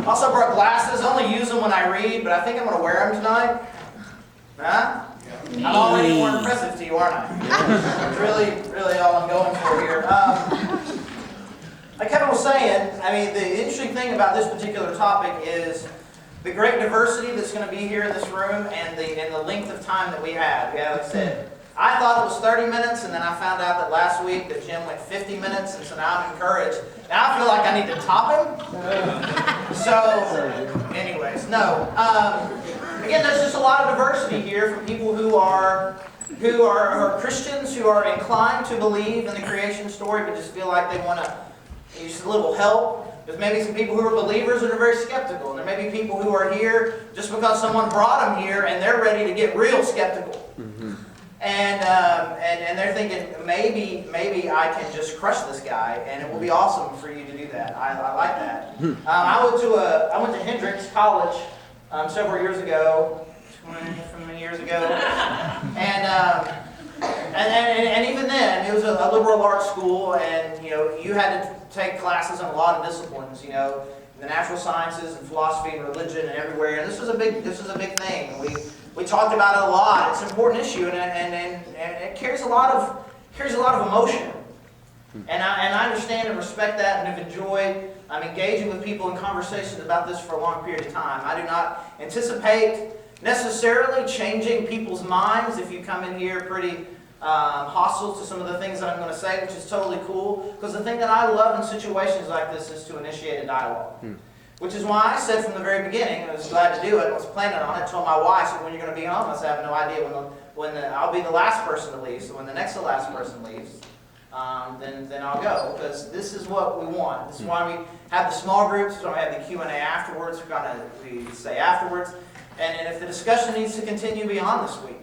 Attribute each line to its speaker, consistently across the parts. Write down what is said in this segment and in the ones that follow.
Speaker 1: Also brought glasses. I only use them when I read, but I think I'm going to wear them tonight. Huh? I'm already more impressive to you, aren't I? That's really all I'm going for here. Like Kevin was saying, I mean, the interesting thing about this particular topic is the great diversity that's going to be here in this room and the length of time that we have. Yeah, like I said, I thought it was 30 minutes, and then I found out that last week that Jim went 50 minutes, and so now I'm encouraged. Now I feel like I need to top him. So, anyways, no. Again, there's just a lot of diversity here from people who are Christians, who are inclined to believe in the creation story, but just feel like they want to use a little help. There's maybe some people who are believers that are very skeptical. And there may be people who are here just because someone brought them here and they're ready to get real skeptical. Mm-hmm. And they're thinking, maybe I can just crush this guy, and it will be awesome for you to do that. I like that. I went to Hendrix College several years ago, 20 years ago, and even then it was a liberal arts school, and you had to take classes in a lot of disciplines, the natural sciences and philosophy and religion and everywhere. And this was a big thing. We talked about it a lot. It's an important issue, and it carries a lot of emotion. And I understand and respect that, and have enjoyed engaging with people in conversations about this for a long period of time. I do not anticipate necessarily changing people's minds if you come in here pretty hostile to some of the things that I'm going to say, which is totally cool. Because the thing that I love in situations like this is to initiate a dialogue. Which is why I said from the very beginning, I was glad to do it, I was planning on it, told my wife, so when you're going to be home, I said, I have no idea when I'll be the last person to leave, so when the next to last person leaves, then I'll go, because this is what we want. This is why we have the small groups, so we have the Q&A afterwards, we say afterwards, and if the discussion needs to continue beyond this week,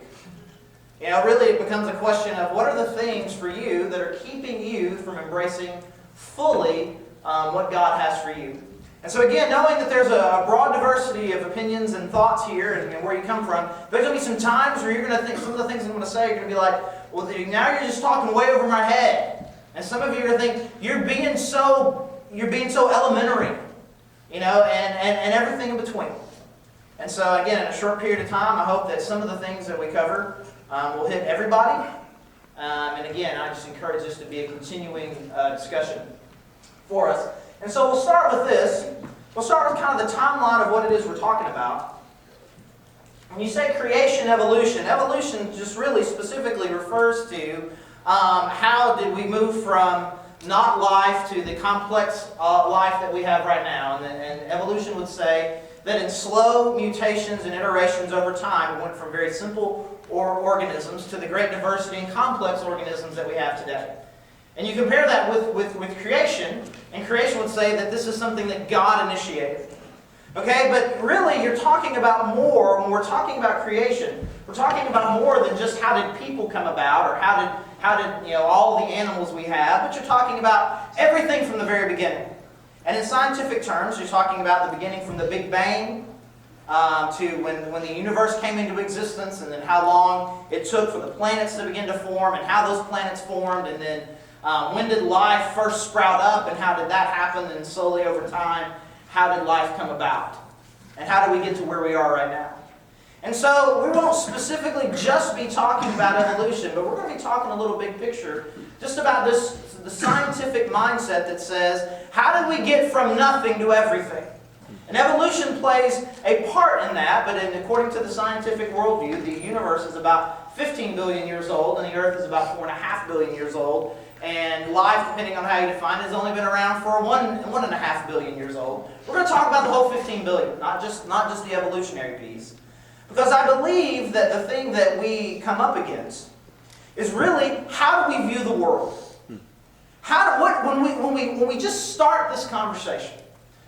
Speaker 1: really it becomes a question of what are the things for you that are keeping you from embracing fully what God has for you. And so again, knowing that there's a broad diversity of opinions and thoughts here and where you come from, there's going to be some times where you're going to think some of the things I'm going to say, you're going to be like, well, now you're just talking way over my head. And some of you are going to think, you're being so elementary, and everything in between. And so again, in a short period of time, I hope that some of the things that we cover will hit everybody. And again, I just encourage this to be a continuing discussion for us. And so we'll start with this. We'll start with kind of the timeline of what it is we're talking about. When you say creation, evolution just really specifically refers to how did we move from not life to the complex life that we have right now. And evolution would say that in slow mutations and iterations over time, we went from very simple organisms to the great diversity and complex organisms that we have today. And you compare that with creation, and creation would say that this is something that God initiated. Okay, but really you're talking about more when we're talking about creation. We're talking about more than just how did people come about or how did all the animals we have, but you're talking about everything from the very beginning. And in scientific terms, you're talking about the beginning from the Big Bang to when the universe came into existence, and then how long it took for the planets to begin to form, and how those planets formed, and then when did life first sprout up, and how did that happen, and slowly over time, how did life come about? And how do we get to where we are right now? And so we won't specifically just be talking about evolution, but we're going to be talking a little big picture just about the scientific mindset that says, how did we get from nothing to everything? And evolution plays a part in that, but according to the scientific worldview, the universe is about 15 billion years old, and the Earth is about 4.5 billion years old. And life, depending on how you define it, has only been around for 1.5 billion years old. We're going to talk about the whole 15 billion, not just the evolutionary piece. Because I believe that the thing that we come up against is really, how do we view the world? When we just start this conversation,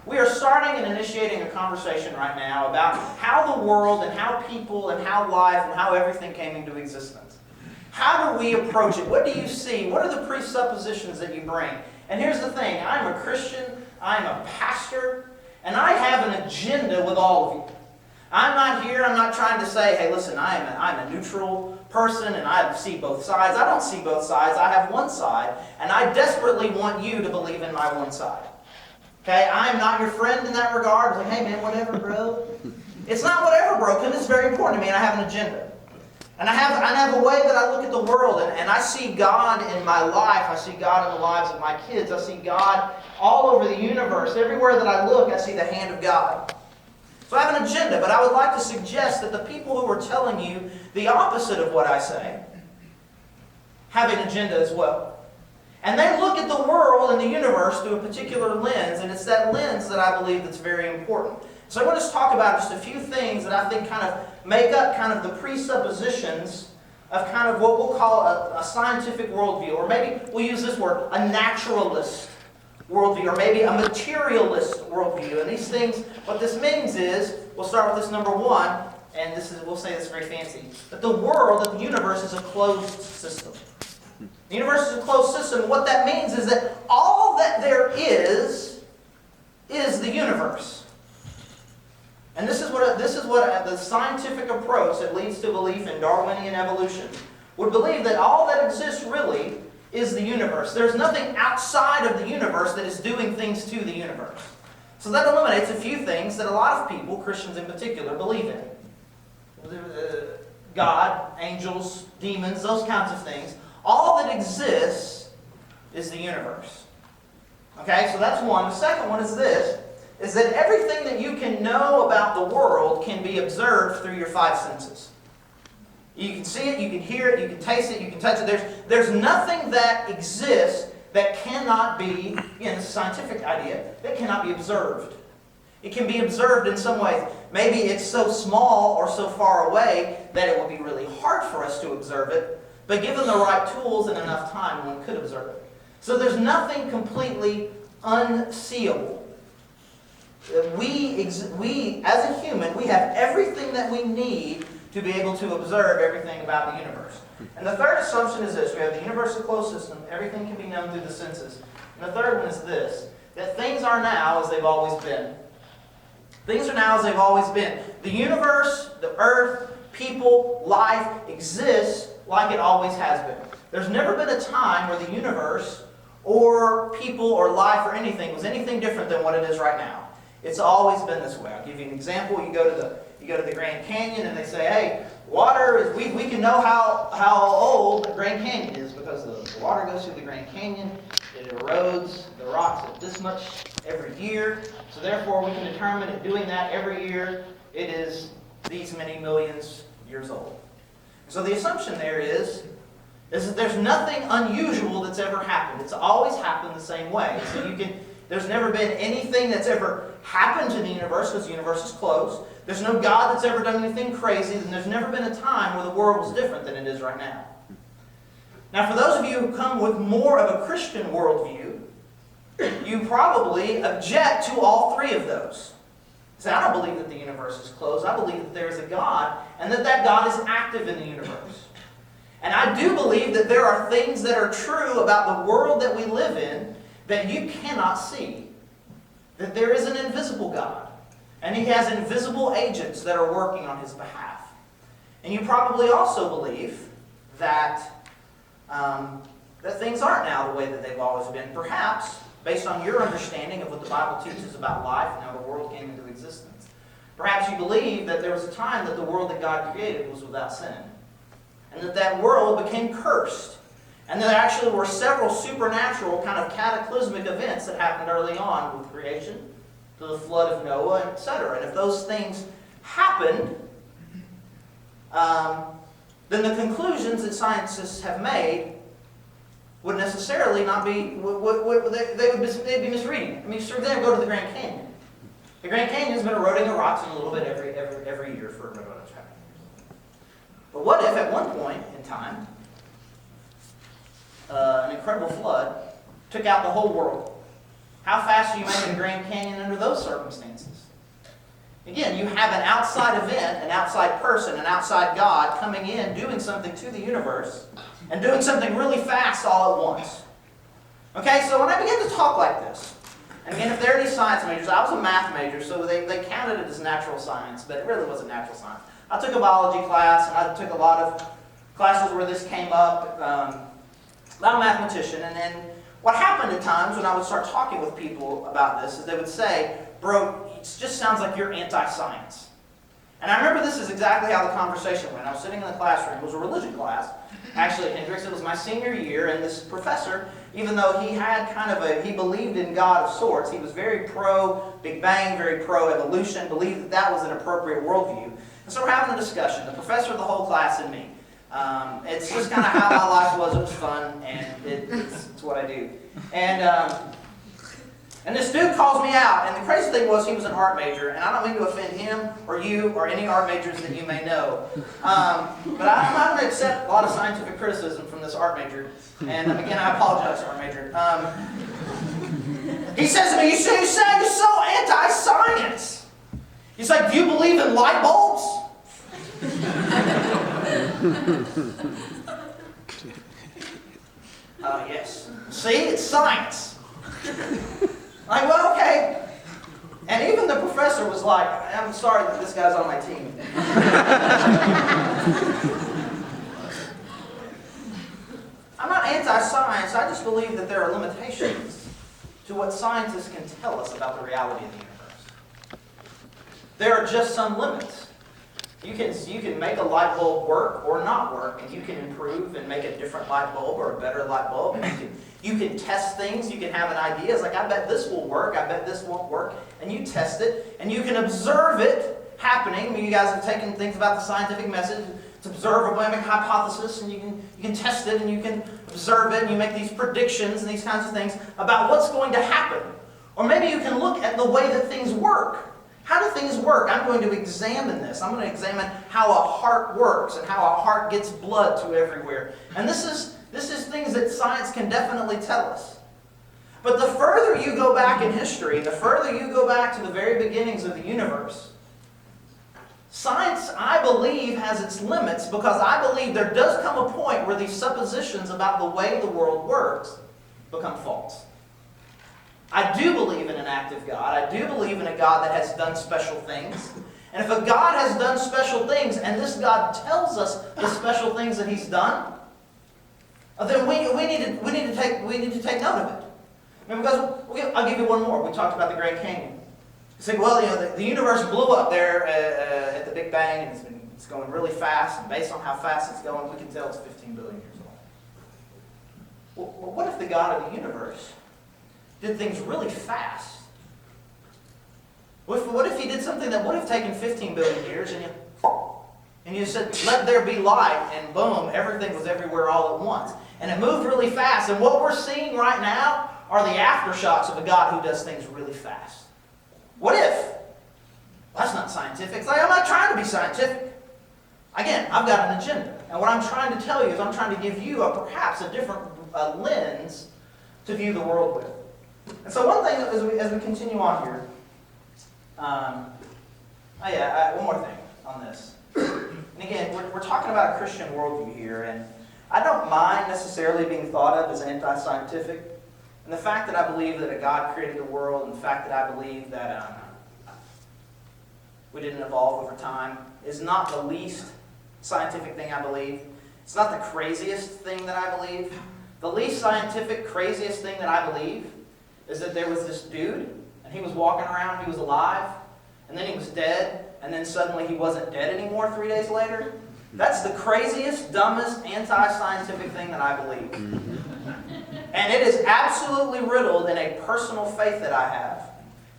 Speaker 1: we are starting and initiating a conversation right now about how the world and how people and how life and how everything came into existence. How do we approach it? What do you see? What are the presuppositions that you bring? And here's the thing. I'm a Christian. I'm a pastor. And I have an agenda with all of you. I'm not trying to say, hey, listen, I'm a neutral person and I see both sides. I don't see both sides. I have one side. And I desperately want you to believe in my one side. Okay, I am not your friend in that regard. It's like, hey man, whatever, bro. It's not whatever, bro, because it's very important to me and I have an agenda. And I have a way that I look at the world, and I see God in my life. I see God in the lives of my kids. I see God all over the universe. Everywhere that I look, I see the hand of God. So I have an agenda, but I would like to suggest that the people who are telling you the opposite of what I say have an agenda as well. And they look at the world and the universe through a particular lens, and it's that lens that I believe that's very important. So I want to just talk about just a few things that I think kind of make up kind of the presuppositions of kind of what we'll call a scientific worldview, or maybe we'll use this word, a naturalist worldview, or maybe a materialist worldview. And these things, what this means is, we'll start with this number one, and we'll say this very fancy, that the world, that the universe is a closed system. The universe is a closed system. What that means is that all that there is the universe. And this is what the scientific approach that leads to belief in Darwinian evolution would believe, that all that exists really is the universe. There's nothing outside of the universe that is doing things to the universe. So that eliminates a few things that a lot of people, Christians in particular, believe in. God, angels, demons, those kinds of things. All that exists is the universe. Okay, so that's one. The second one is this, is that everything that you can know about the world can be observed through your five senses. You can see it, you can hear it, you can taste it, you can touch it. There's nothing that exists that cannot be, again, this is a scientific idea, that cannot be observed. It can be observed in some ways. Maybe it's so small or so far away that it would be really hard for us to observe it, but given the right tools and enough time, one could observe it. So there's nothing completely unseeable. We, as a human, we have everything that we need to be able to observe everything about the universe. And the third assumption is this. We have the universe, a closed system. Everything can be known through the senses. And the third one is this, that things are now as they've always been. Things are now as they've always been. The universe, the earth, people, life exists like it always has been. There's never been a time where the universe or people or life or anything was anything different than what it is right now. It's always been this way. I'll give you an example. You go to the Grand Canyon and they say, hey, water is, we can know how old the Grand Canyon is because the water goes through the Grand Canyon. It erodes the rocks at this much every year. So therefore we can determine that doing that every year, it is these many millions years old. So the assumption there is that there's nothing unusual that's ever happened. It's always happened the same way. So there's never been anything that's ever happened to the universe because the universe is closed. There's no God that's ever done anything crazy, and there's never been a time where the world was different than it is right now. Now, for those of you who come with more of a Christian worldview, you probably object to all three of those. You say, I don't believe that the universe is closed. I believe that there is a God, and that God is active in the universe. And I do believe that there are things that are true about the world that we live in that you cannot see. That there is an invisible God. And He has invisible agents that are working on His behalf. And you probably also believe that things aren't now the way that they've always been. Perhaps, based on your understanding of what the Bible teaches about life and how the world came into existence, perhaps you believe that there was a time that the world that God created was without sin. And that world became cursed. And there actually were several supernatural kind of cataclysmic events that happened early on with creation, to the flood of Noah, etc. And if those things happened, then the conclusions that scientists have made would necessarily not be, they'd be misreading. I mean, for example, go to the Grand Canyon. The Grand Canyon has been eroding the rocks a little bit every year for about 100 years. But what if at one point in time, an incredible flood took out the whole world? How fast do you make a Grand Canyon under those circumstances? Again, you have an outside event, an outside person, an outside God coming in, doing something to the universe, and doing something really fast all at once. Okay, so when I begin to talk like this, and again, if there are any science majors, I was a math major, so they counted it as natural science, but it really wasn't natural science. I took a biology class, and I took a lot of classes where this came up. I'm a mathematician, and then what happened at times when I would start talking with people about this is they would say, bro, it just sounds like you're anti-science. And I remember this is exactly how the conversation went. I was sitting in the classroom. It was a religion class, actually at Hendrix. It was my senior year, and this professor, even though he had he believed in God of sorts, he was very pro-Big Bang, very pro-evolution, believed that was an appropriate worldview. And so we're having a discussion, the professor, the whole class, and me. It's just kind of how my life was. It was fun, and it's what I do. And this dude calls me out, and the crazy thing was he was an art major, and I don't mean to offend him or you or any art majors that you may know, but I'm not going to accept a lot of scientific criticism from this art major, and again, I apologize, art major. He says to me, you sound so anti-science. He's like, do you believe in light bulbs? Yes. See, it's science. Like, well, okay. And even the professor was like, I'm sorry that this guy's on my team. I'm not anti-science. I just believe that there are limitations to what scientists can tell us about the reality of the universe. There are just some limits. You can make a light bulb work or not work, and you can improve and make a different light bulb or a better light bulb. And you can test things. You can have an idea. It's like, I bet this will work. I bet this won't work. And you test it, and you can observe it happening. I mean, you guys have taken things about the scientific message. It's observable. You make a hypothesis, and you can test it, and you can observe it, and you make these predictions and these kinds of things about what's going to happen. Or maybe you can look at the way that things work. How do things work? I'm going to examine this. I'm going to examine how a heart works and how a heart gets blood to everywhere. And this is things that science can definitely tell us. But the further you go back in history, the further you go back to the very beginnings of the universe, science, I believe, has its limits, because I believe there does come a point where these suppositions about the way the world works become false. I do believe in an active God. I do believe in a God that has done special things. And if a God has done special things, and this God tells us the special things that He's done, then we need to take note of it. I mean, because I'll give you one more. We talked about the Grand Canyon. You say, well, the universe blew up there at the Big Bang, and it's going really fast. And based on how fast it's going, we can tell it's 15 billion years old. Well, what if the God of the universe did things really fast? What if He did something that would have taken 15 billion years, and you said, let there be light, and boom, everything was everywhere all at once. And it moved really fast. And what we're seeing right now are the aftershocks of a God who does things really fast. What if? Well, that's not scientific. It's like, I'm not trying to be scientific. Again, I've got an agenda. And what I'm trying to tell you is I'm trying to give you perhaps a different lens to view the world with. And so one thing, as we continue on here, one more thing on this. And again, we're talking about a Christian worldview here, and I don't mind necessarily being thought of as anti-scientific. And the fact that I believe that a God created the world, and the fact that I believe that we didn't evolve over time, is not the least scientific thing I believe. It's not the craziest thing that I believe. The least scientific, craziest thing that I believe is that there was this dude, and he was walking around, he was alive, and then he was dead, and then suddenly he wasn't dead anymore 3 days later. That's the craziest, dumbest, anti-scientific thing that I believe. And it is absolutely riddled in a personal faith that I have.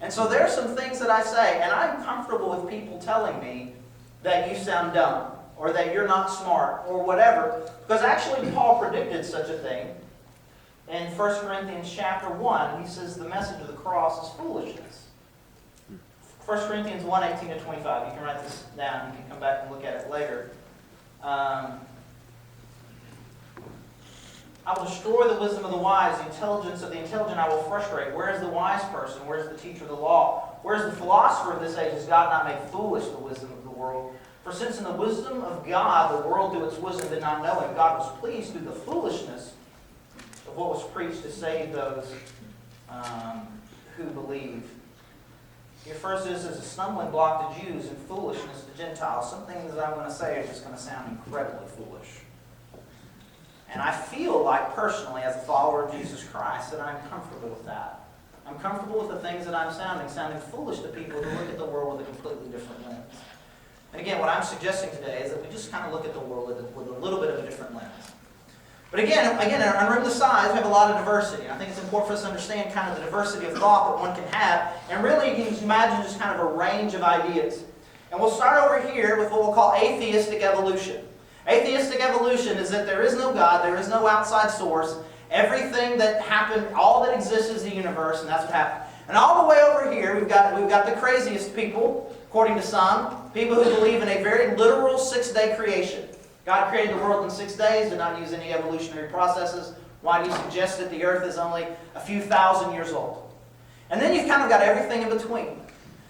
Speaker 1: And so there are some things that I say, and I'm comfortable with people telling me that you sound dumb, or that you're not smart, or whatever. Because actually Paul predicted such a thing. In 1 Corinthians chapter 1, he says the message of the cross is foolishness. 1 Corinthians 1, 18 to 25. You can write this down. You can come back and look at it later. I will destroy the wisdom of the wise, the intelligence of the intelligent I will frustrate. Where is the wise person? Where is the teacher of the law? Where is the philosopher of this age? Has God not made foolish the wisdom of the world? For since in the wisdom of God the world through its wisdom did not know Him, God was pleased through the foolishness of what was preached to save those who believe. Your first is a stumbling block to Jews and foolishness to Gentiles. Some things that I'm going to say are just going to sound incredibly foolish. And I feel like, personally, as a follower of Jesus Christ, that I'm comfortable with that. I'm comfortable with the things that I'm sounding foolish to people who look at the world with a completely different lens. And again, what I'm suggesting today is that we just kind of look at the world with a little bit of a different lens. But again, in our room this size, we have a lot of diversity. And I think it's important for us to understand kind of the diversity of thought that one can have. And really, you can just imagine just kind of a range of ideas. And we'll start over here with what we'll call atheistic evolution. Atheistic evolution is that there is no God, there is no outside source. Everything that happened, all that exists is the universe, and that's what happened. And all the way over here, we've got the craziest people, according to some, people who believe in a very literal 6-day creation. God created the world in 6 days, did not use any evolutionary processes. Why do you suggest that the earth is only a few thousand years old? And then you've kind of got everything in between.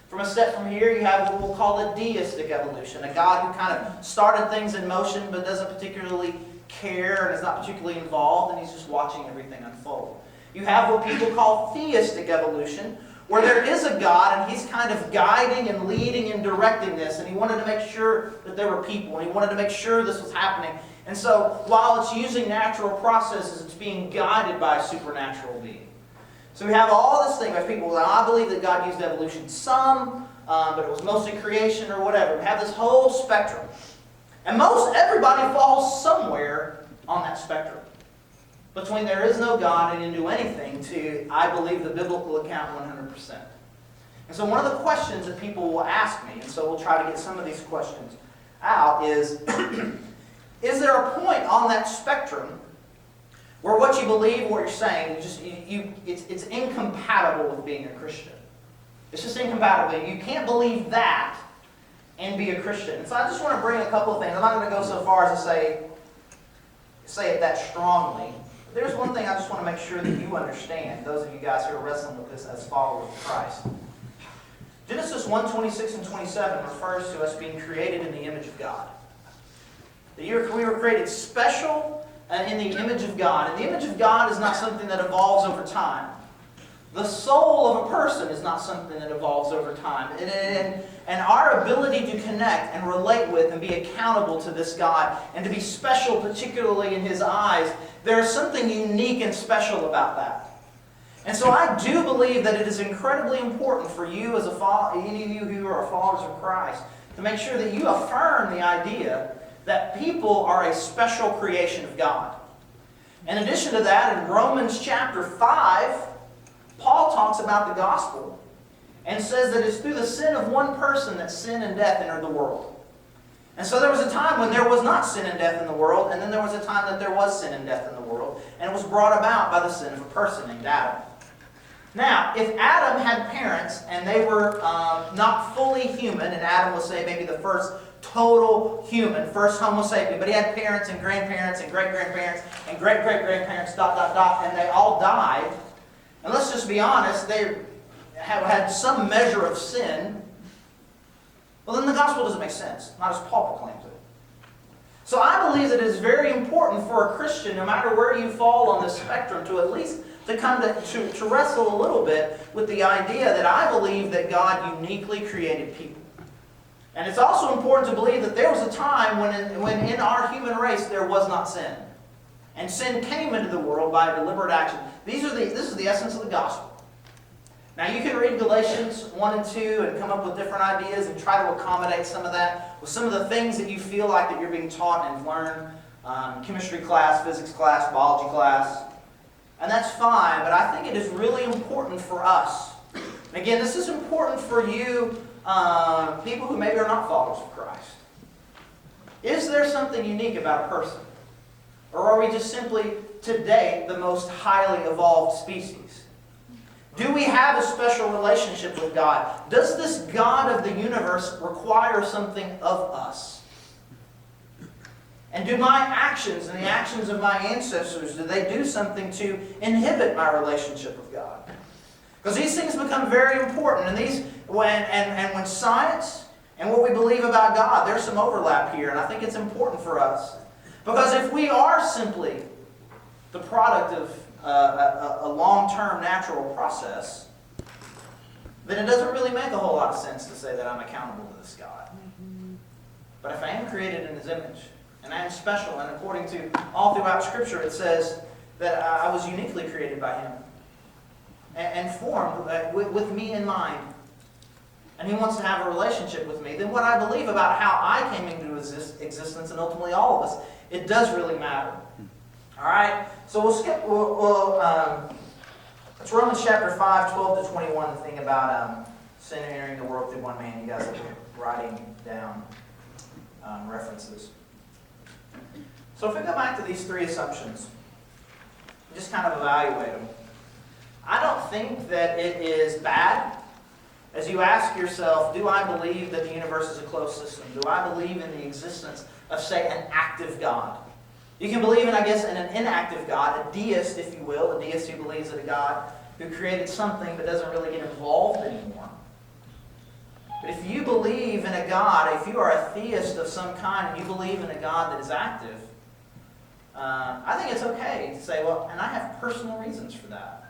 Speaker 1: From a step from here, you have what we'll call a deistic evolution, a God who kind of started things in motion but doesn't particularly care and is not particularly involved, and he's just watching everything unfold. You have what people call theistic evolution, where there is a God and he's kind of guiding and leading and directing this, and he wanted to make sure that there were people, and he wanted to make sure this was happening. And so while it's using natural processes, it's being guided by a supernatural being. So we have all this thing. We have people, well, I believe that God used evolution some, but it was mostly creation or whatever. We have this whole spectrum. And everybody falls somewhere on that spectrum. Between there is no God and didn't do anything to, I believe, the biblical account 100%. And so one of the questions that people will ask me, and so we'll try to get some of these questions out, is there a point on that spectrum where what you believe, what you're saying, it's incompatible with being a Christian? It's just incompatible. You can't believe that and be a Christian. And so I just want to bring a couple of things. I'm not going to go so far as to say it that strongly. But there's one thing I just want to make sure that you understand, those of you guys who are wrestling with this as followers of Christ. Genesis 1:26 and 27 refers to us being created in the image of God. We were created special in the image of God. And the image of God is not something that evolves over time. The soul of a person is not something that evolves over time. And our ability to connect and relate with and be accountable to this God and to be special, particularly in His eyes, there is something unique and special about that. And so I do believe that it is incredibly important for you as any of you who are followers of Christ to make sure that you affirm the idea that people are a special creation of God. In addition to that, in Romans chapter 5, Paul talks about the gospel and says that it's through the sin of one person that sin and death entered the world. And so there was a time when there was not sin and death in the world, and then there was a time that there was sin and death in the world, and it was brought about by the sin of a person named Adam. Now, if Adam had parents and they were not fully human, and Adam was, say, maybe the first total human, first Homo sapien, but he had parents and grandparents and great-grandparents and great-great-grandparents, and they all died. And let's just be honest, they have had some measure of sin. Well, then the gospel doesn't make sense, not as Paul proclaims it. So I believe that it is very important for a Christian, no matter where you fall on this spectrum, to at least to wrestle a little bit with the idea that I believe that God uniquely created people. And it's also important to believe that there was a time when in our human race there was not sin. And sin came into the world by a deliberate action. This is the essence of the gospel. Now you can read Galatians 1 and 2 and come up with different ideas and try to accommodate some of that with some of the things that you feel like that you're being taught and learned. Chemistry class, physics class, biology class. And that's fine, but I think it is really important for us. And again, this is important for you, people who maybe are not followers of Christ. Is there something unique about a person? Or are we just simply, to date, the most highly evolved species? Do we have a special relationship with God? Does this God of the universe require something of us? And do my actions and the actions of my ancestors, do they do something to inhibit my relationship with God? Because these things become very important. And when science and what we believe about God, there's some overlap here. And I think it's important for us. Because if we are simply the product of a long-term natural process, then it doesn't really make a whole lot of sense to say that I'm accountable to this God. But if I am created in His image, And I am special. And according to all throughout Scripture, it says that I was uniquely created by Him and formed with me in mind. And He wants to have a relationship with me. Then what I believe about how I came into existence, and ultimately all of us, it does really matter. All right? So we'll skip. It's Romans chapter 5, 12 to 21, the thing about sin entering the world through one man. You guys are writing down references. So if we go back to these three assumptions, just kind of evaluate them. I don't think that it is bad as you ask yourself, do I believe that the universe is a closed system? Do I believe in the existence of, say, an active God? You can believe in, I guess, in an inactive God, a deist, if you will, a deist who believes in a God who created something but doesn't really get involved anymore. But if you believe in a God, if you are a theist of some kind and you believe in a God that is active, I think it's okay to say, well, and I have personal reasons for that.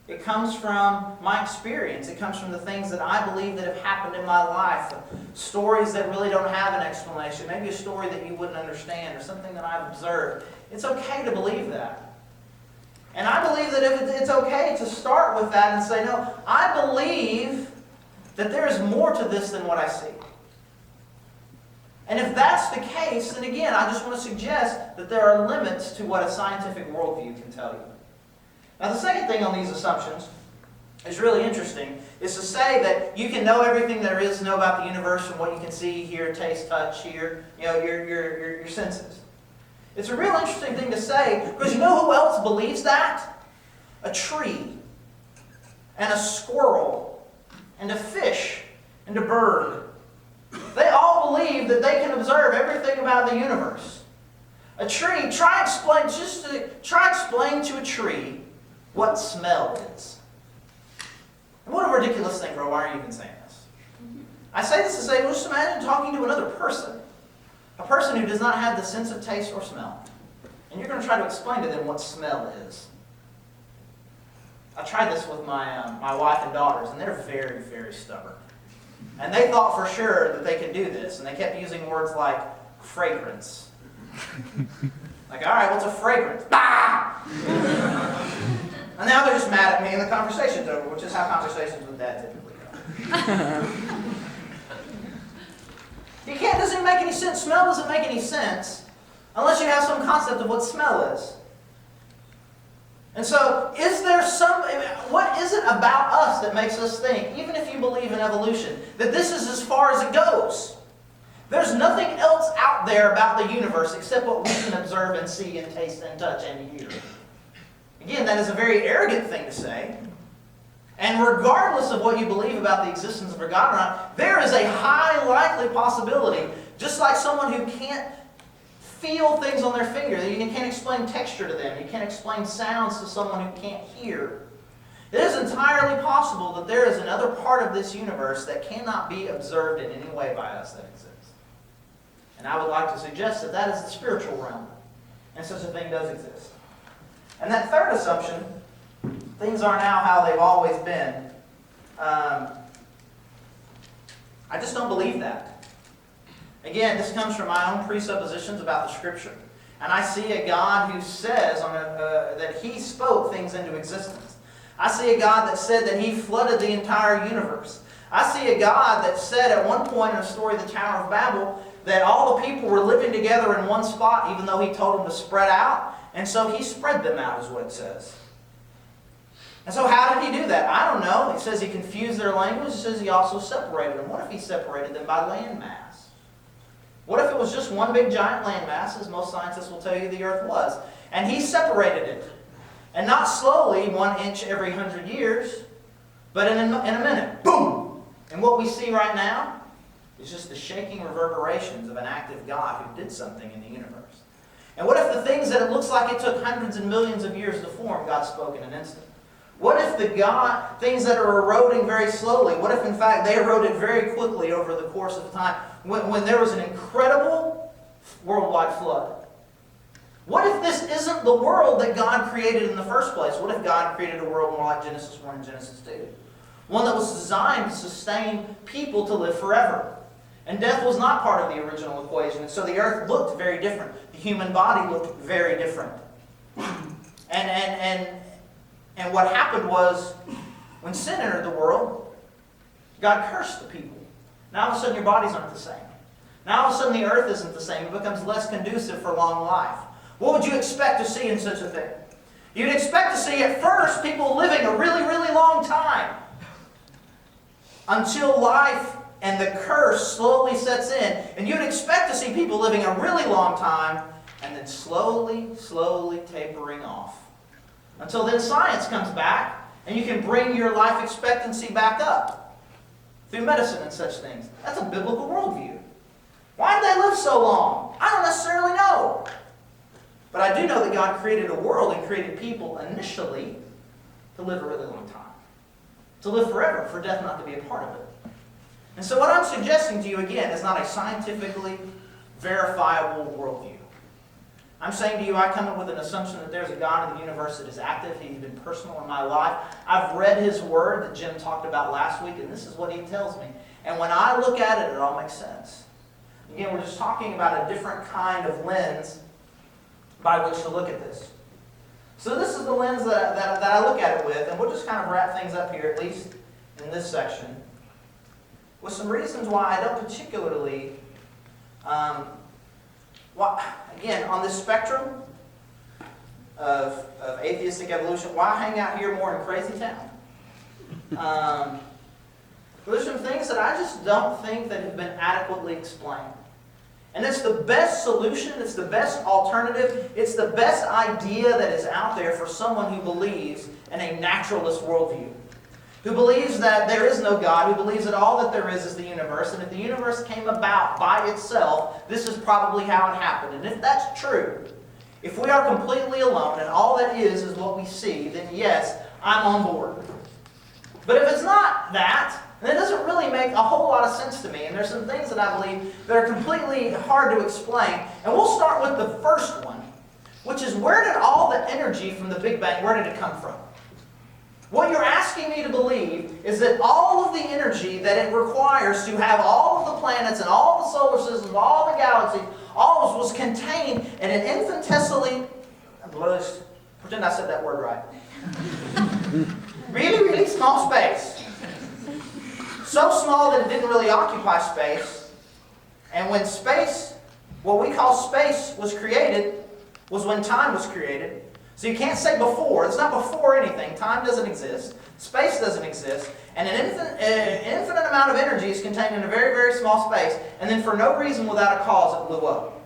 Speaker 1: It comes from my experience. It comes from the things that I believe that have happened in my life. Stories that really don't have an explanation. Maybe a story that you wouldn't understand or something that I've observed. It's okay to believe that. And I believe that it's okay to start with that and say, no, I believe that there is more to this than what I see. And if that's the case, then again, I just want to suggest that there are limits to what a scientific worldview can tell you. Now, the second thing on these assumptions is really interesting, is to say that you can know everything there is to know about the universe from what you can see, hear, taste, touch, hear, your senses. It's a real interesting thing to say, because you know who else believes that? A tree, and a squirrel, and a fish, and a bird. They all believe that they can observe everything about the universe. A tree, try explain to a tree what smell is. And what a ridiculous thing, bro. Why are you even saying this? I say this to say, well, just imagine talking to another person. A person who does not have the sense of taste or smell. And you're going to try to explain to them what smell is. I tried this with my wife and daughters, and they're very, very stubborn. And they thought for sure that they could do this, and they kept using words like fragrance. Like, all right, what's a fragrance? Bah! And now they're just mad at me and the conversation's over, which is how conversations with Dad typically go. It doesn't make any sense. Smell doesn't make any sense unless you have some concept of what smell is. And so, what is it about us that makes us think, even if you believe in evolution, that this is as far as it goes? There's nothing else out there about the universe except what we can observe and see and taste and touch and hear. Again, that is a very arrogant thing to say. And regardless of what you believe about the existence of a God or not, there is a high likely possibility, just like someone who can't feel things on their finger, you can't explain texture to them, you can't explain sounds to someone who can't hear. It is entirely possible that there is another part of this universe that cannot be observed in any way by us that exists. And I would like to suggest that that is the spiritual realm. And such a thing does exist. And that third assumption, things are now how they've always been. I just don't believe that. Again, this comes from my own presuppositions about the Scripture. And I see a God who says that He spoke things into existence. I see a God that said that He flooded the entire universe. I see a God that said at one point in the story of the Tower of Babel that all the people were living together in one spot even though He told them to spread out. And so He spread them out is what it says. And so how did He do that? I don't know. It says He confused their language. It says He also separated them. What if He separated them by landmass? What if it was just one big giant landmass, as most scientists will tell you the Earth was, and He separated it? And not slowly, 1 inch every 100 years, but in a minute, boom! And what we see right now is just the shaking reverberations of an active God who did something in the universe. And what if the things that it looks like it took hundreds and millions of years to form, God spoke in an instant? What if things that are eroding very slowly, what if in fact they eroded very quickly over the course of time when there was an incredible worldwide flood? What if this isn't the world that God created in the first place? What if God created a world more like Genesis 1 and Genesis 2? One that was designed to sustain people to live forever. And death was not part of the original equation. And so the earth looked very different. The human body looked very different. And what happened was, when sin entered the world, God cursed the people. Now all of a sudden your bodies aren't the same. Now all of a sudden the earth isn't the same. It becomes less conducive for long life. What would you expect to see in such a thing? You'd expect to see at first people living a really, really long time, until life and the curse slowly sets in. And you'd expect to see people living a really long time and then slowly, slowly tapering off. Until then science comes back and you can bring your life expectancy back up through medicine and such things. That's a biblical worldview. Why did they live so long? I don't necessarily know. But I do know that God created a world and created people initially to live a really long time. To live forever, for death not to be a part of it. And so what I'm suggesting to you again is not a scientifically verifiable worldview. I'm saying to you, I come up with an assumption that there's a God in the universe that is active. He's been personal in my life. I've read His Word that Jim talked about last week, and this is what He tells me. And when I look at it, it all makes sense. Again, we're just talking about a different kind of lens by which to look at this. So this is the lens that I look at it with, and we'll just kind of wrap things up here, at least in this section, with some reasons why I don't particularly, again, on this spectrum of atheistic evolution, why hang out here more in Crazy Town? There's some things that I just don't think that have been adequately explained. And it's the best solution, it's the best alternative, it's the best idea that is out there for someone who believes in a naturalist worldview. Who believes that there is no God, who believes that all that there is the universe, and if the universe came about by itself, this is probably how it happened. And if that's true, if we are completely alone and all that is what we see, then yes, I'm on board. But if it's not that, then it doesn't really make a whole lot of sense to me. And there's some things that I believe that are completely hard to explain. And we'll start with the first one, which is, where did all the energy from the Big Bang, where did it come from? What you're asking me to believe is that all of the energy that it requires to have all of the planets and all the solar systems, all the galaxies, all of it was contained in an infinitesimally, pretend I said that word right, really, really small space. So small that it didn't really occupy space. And when space, what we call space, was created, was when time was created. So you can't say before. It's not before anything. Time doesn't exist. Space doesn't exist. And an infinite amount of energy is contained in a very, very small space. And then for no reason, without a cause, it blew up.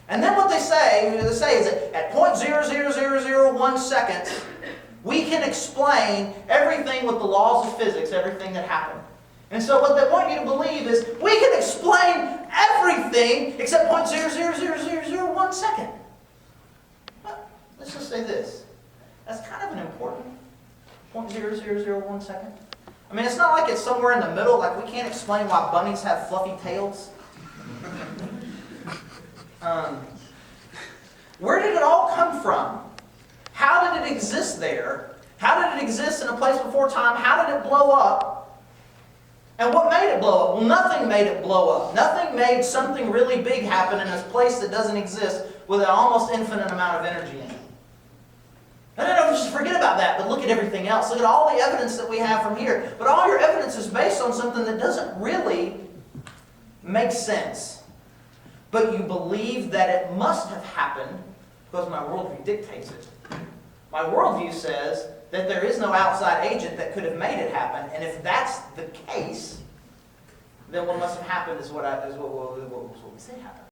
Speaker 1: And then what they say is that at 0.00001 seconds, we can explain everything with the laws of physics, everything that happened. And so what they want you to believe is, we can explain everything except 0.00001 second. Well, let's just say this. That's kind of an important 0.0001 second. I mean, it's not like it's somewhere in the middle, like we can't explain why bunnies have fluffy tails. Where did it all come from? How did it exist there? How did it exist in a place before time? How did it blow up? And what made it blow up? Well, nothing made it blow up. Nothing made something really big happen in a place that doesn't exist with an almost infinite amount of energy in it. No, just forget about that, but look at everything else. Look at all the evidence that we have from here. But all your evidence is based on something that doesn't really make sense. But you believe that it must have happened because my worldview dictates it. My worldview says that there is no outside agent that could have made it happen, and if that's the case, then what must have happened is what we say happened.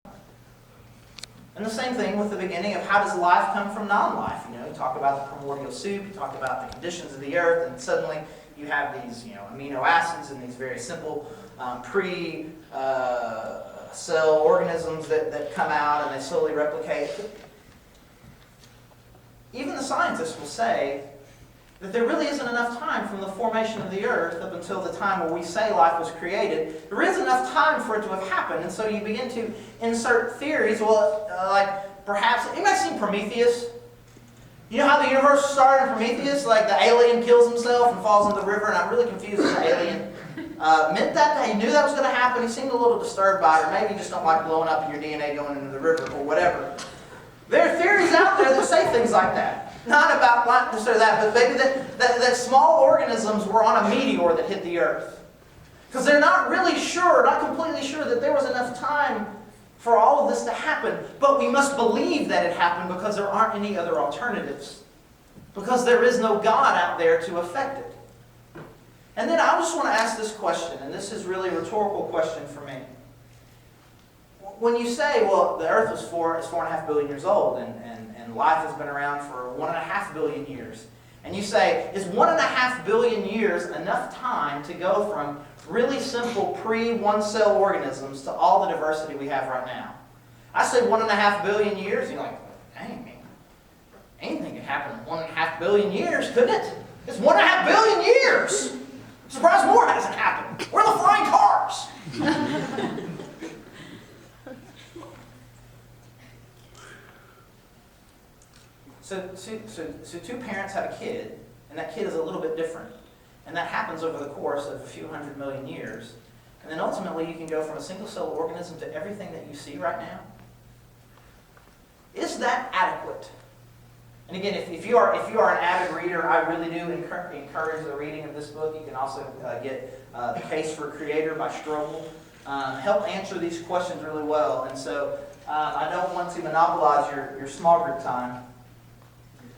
Speaker 1: And the same thing with the beginning of, how does life come from non-life? You talk about the primordial soup, you talk about the conditions of the earth, and suddenly you have these amino acids and these very simple pre-cell organisms that come out and they slowly replicate. Even the scientists will say that there really isn't enough time from the formation of the earth up until the time where we say life was created. There isn't enough time for it to have happened. And so you begin to insert theories. Well, like perhaps, you might have seen Prometheus. You know how the universe started in Prometheus? Like the alien kills himself and falls into the river, and I'm really confused with the alien. meant that he knew that was going to happen. He seemed a little disturbed by it, or maybe you just don't like blowing up your DNA going into the river or whatever. There are theories out there that say things like that. Not about not necessarily that, but maybe that small organisms were on a meteor that hit the earth. Because they're not really sure, not completely sure that there was enough time for all of this to happen. But we must believe that it happened because there aren't any other alternatives. Because there is no God out there to affect it. And then I just want to ask this question, and this is really a rhetorical question for me. When you say, well, the earth is 4.5 billion years old, and life has been around for 1.5 billion years, and you say, is 1.5 billion years enough time to go from really simple pre-one-cell organisms to all the diversity we have right now? I say 1.5 billion years, and you're like, dang, man, anything can happen in 1.5 billion years, couldn't it? It's 1.5 billion years! Surprised more hasn't happened. Where are the flying cars? So two parents have a kid, and that kid is a little bit different. And that happens over the course of a few 100 million years. And then ultimately you can go from a single-cell organism to everything that you see right now. Is that adequate? And again, if you are an avid reader, I really do encourage the reading of this book. You can also get The Case for Creator by Strobel. Help answer these questions really well. And so I don't want to monopolize your small group time.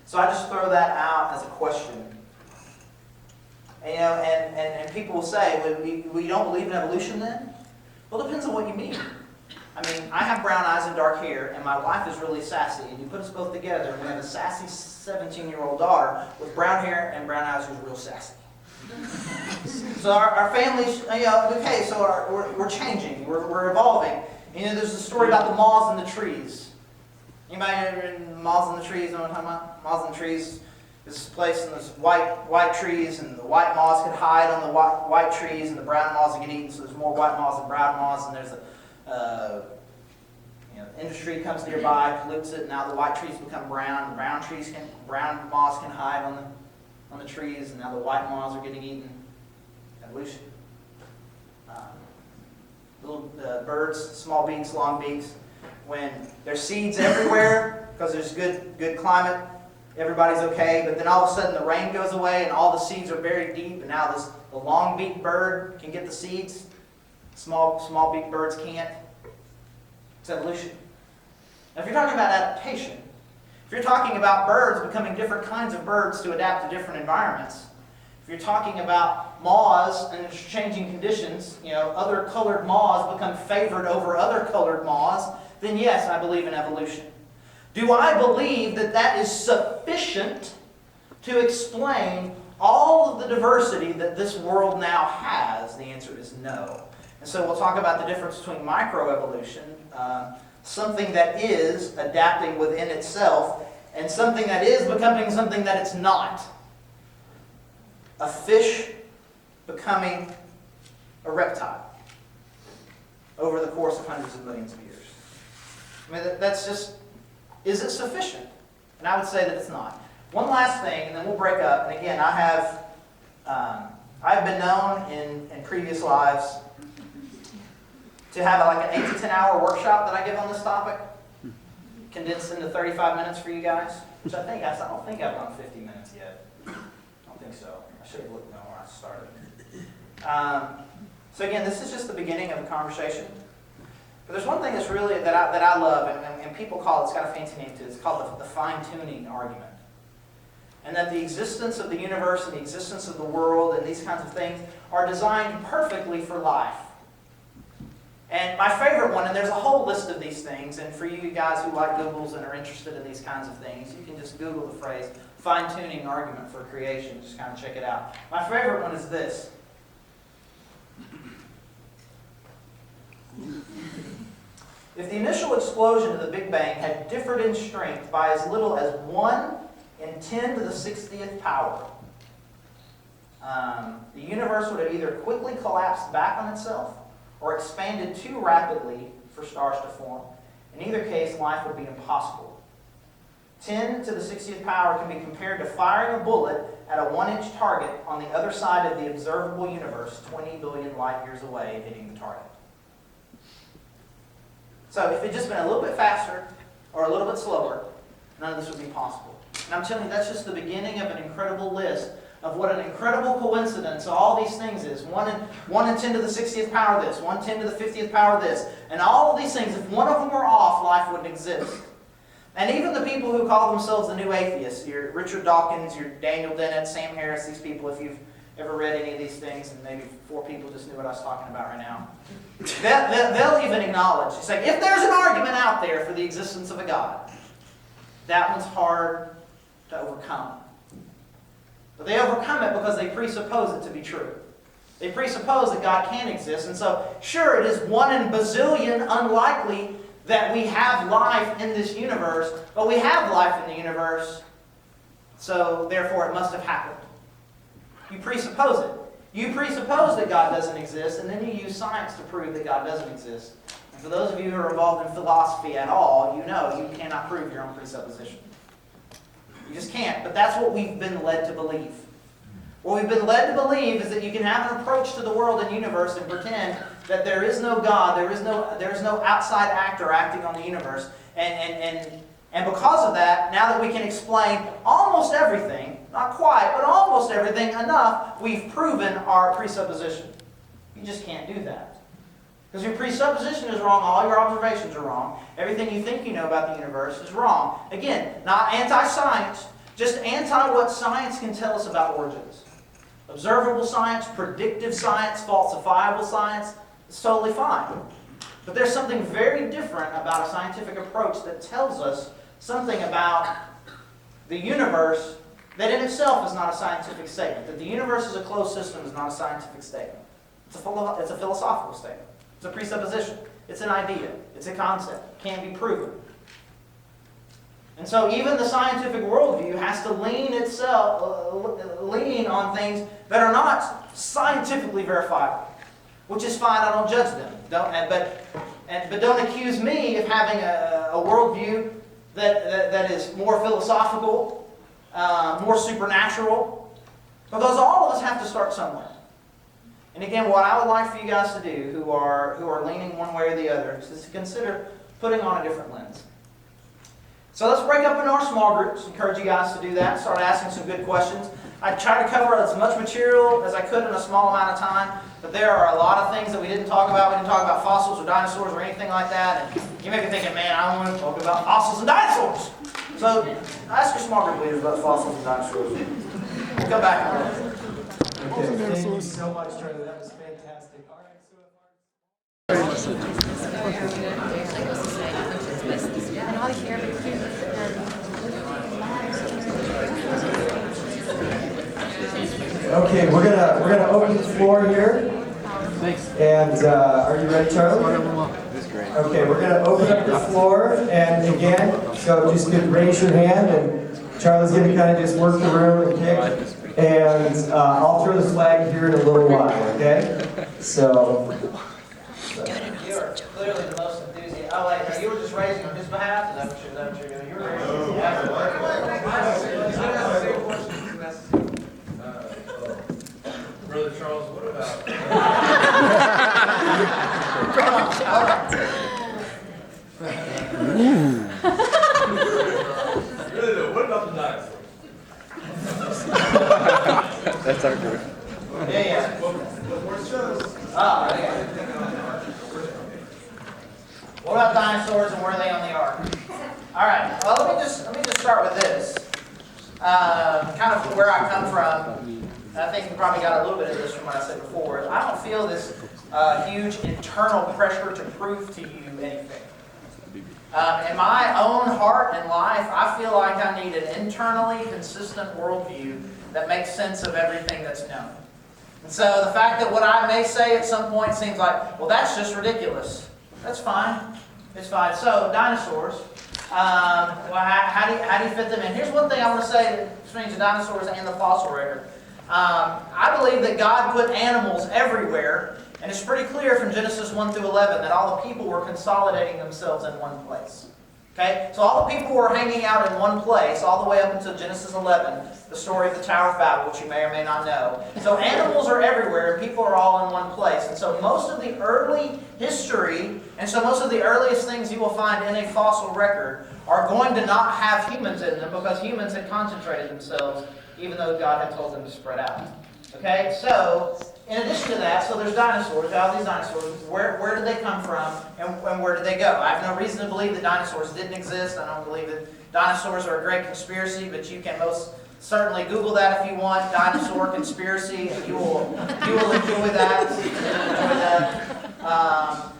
Speaker 1: So I just throw that out as a question. And, and people will say, well, you don't believe in evolution then? Well, it depends on what you mean. I mean, I have brown eyes and dark hair, and my wife is really sassy. And you put us both together, and we have a sassy 17-year-old daughter with brown hair and brown eyes who's real sassy. So our families, okay, so we're changing, we're evolving. There's a story about the moths in the trees. Anybody ever in Moths in the Trees know what I'm talking about? Moths in the Trees is this place, and there's white trees, and the white moths can hide on the white trees, and the brown moths get eaten, so there's more white moths than brown moths, and there's industry comes nearby, pollutes it, and now the white trees become brown, and brown moths can hide on the trees, and now the white moths are getting eaten. Evolution. Little birds, small beaks, long beaks, when there's seeds everywhere because there's good climate, everybody's okay, but then all of a sudden the rain goes away and all the seeds are buried deep, and now the long-beaked bird can get the seeds. Small-beaked birds can't. It's evolution. Now, if you're talking about adaptation, if you're talking about birds becoming different kinds of birds to adapt to different environments, if you're talking about moths and changing conditions, other colored moths become favored over other colored moths, then yes, I believe in evolution. Do I believe that that is sufficient to explain all of the diversity that this world now has? The answer is no. And so we'll talk about the difference between microevolution, something that is adapting within itself, and something that is becoming something that it's not. A fish becoming a reptile over the course of hundreds of millions of years. I mean, that's just, is it sufficient? And I would say that it's not. One last thing, and then we'll break up. And again, I've been known in previous lives to have like an 8 to 10 hour workshop that I give on this topic, condensed into 35 minutes for you guys, which I don't think I've done 50 minutes yet. I don't think so. I should have looked more when I started. So again, this is just the beginning of a conversation. But there's one thing that's really that I love, and people call it, it's got a fancy name to it, it's called the fine-tuning argument. And that the existence of the universe and the existence of the world and these kinds of things are designed perfectly for life. And my favorite one, and there's a whole list of these things, and for you guys who like Googles and are interested in these kinds of things, you can just Google the phrase fine-tuning argument for creation, just kind of check it out. My favorite one is this. If the initial explosion of the Big Bang had differed in strength by as little as 1 in 10 to the 60th power, the universe would have either quickly collapsed back on itself or expanded too rapidly for stars to form. In either case, life would be impossible. 10 to the 60th power can be compared to firing a bullet at a 1-inch target on the other side of the observable universe, 20 billion light years away, and hitting the target. So if it had just been a little bit faster or a little bit slower, none of this would be possible. And I'm telling you, that's just the beginning of an incredible list of what an incredible coincidence all these things is. 1 in 10 to the 60th power this, 1 in 10 to the 50th power this. And all of these things, if one of them were off, life wouldn't exist. And even the people who call themselves the new atheists, your Richard Dawkins, your Daniel Dennett, Sam Harris, these people, if you've ever read any of these things, and maybe 4 people just knew what I was talking about right now, they'll even acknowledge, it's like, if there's an argument out there for the existence of a God, that one's hard to overcome. But they overcome it because they presuppose it to be true. They presuppose that God can exist, and so, sure, it is 1 in bazillion unlikely that we have life in this universe, but we have life in the universe, so therefore it must have happened. You presuppose it. You presuppose that God doesn't exist, and then you use science to prove that God doesn't exist. And for those of you who are involved in philosophy at all, you know you cannot prove your own presupposition. You just can't, but that's what we've been led to believe. What we've been led to believe is that you can have an approach to the world and universe and pretend that there is no God, there is no outside actor acting on the universe. And because of that, now that we can explain almost everything, not quite, but almost everything enough, we've proven our presupposition. You just can't do that. Because your presupposition is wrong, all your observations are wrong, everything you think you know about the universe is wrong. Again, not anti-science, just anti what science can tell us about origins. Observable science, predictive science, falsifiable science, it's totally fine. But there's something very different about a scientific approach that tells us something about the universe that in itself is not a scientific statement. That the universe is a closed system is not a scientific statement. It's a philosophical statement. It's a presupposition. It's an idea. It's a concept. It can't be proven. And so even the scientific worldview has to lean on things that are not scientifically verifiable, which is fine. I don't judge them. But don't accuse me of having a worldview that is more philosophical, more supernatural, because all of us have to start somewhere. And again, what I would like for you guys to do, who are leaning one way or the other, is to consider putting on a different lens. So let's break up into our small groups. Encourage you guys to do that. Start asking some good questions. I tried to cover as much material as I could in a small amount of time, but there are a lot of things that we didn't talk about. We didn't talk about fossils or dinosaurs or anything like that. And you may be thinking, man, I don't want to talk about fossils and dinosaurs. So ask your small group leaders about fossils and dinosaurs. We'll come back in a minute.
Speaker 2: Okay, thank you so much, Charlie. That was fantastic. All right, okay, we're gonna open the floor here. Thanks. And are you ready, Charlie? Okay, we're gonna open up the floor, and again, so just raise your hand, and Charlie's gonna kind of just work the room and pick. And I'll throw the flag here in a little while, okay? So.
Speaker 1: You are clearly the most enthusiastic. Oh, wait, no, you were just raising on his behalf? Is that what you're doing? You were raising
Speaker 3: Brother Charles, what about... Really though, what about the dinosaurs?
Speaker 4: That's our group.
Speaker 1: Yeah. What about dinosaurs and were they on the ark? All right. Well, let me just start with this. Kind of where I come from. I think you probably got a little bit of this from what I said before. I don't feel this huge internal pressure to prove to you anything. In my own heart and life, I feel like I need an internally consistent worldview that makes sense of everything that's known. And so the fact that what I may say at some point seems like, well, that's just ridiculous. That's fine. It's fine. So, dinosaurs. How do you fit them in? Here's one thing I want to say between the dinosaurs and the fossil record. I believe that God put animals everywhere, and it's pretty clear from Genesis 1 through 11 that all the people were consolidating themselves in one place. Okay, so all the people were hanging out in one place all the way up until Genesis 11, the story of the Tower of Babel, which you may or may not know. So animals are everywhere, and people are all in one place. And so most of the early history, and so most of the earliest things you will find in a fossil record are going to not have humans in them because humans had concentrated themselves, even though God had told them to spread out. Okay, so in addition to that, so there's dinosaurs. All these dinosaurs, where did they come from, and where did they go? I have no reason to believe that dinosaurs didn't exist. I don't believe that dinosaurs are a great conspiracy, but you can most certainly Google that if you want, dinosaur conspiracy, and you will enjoy that.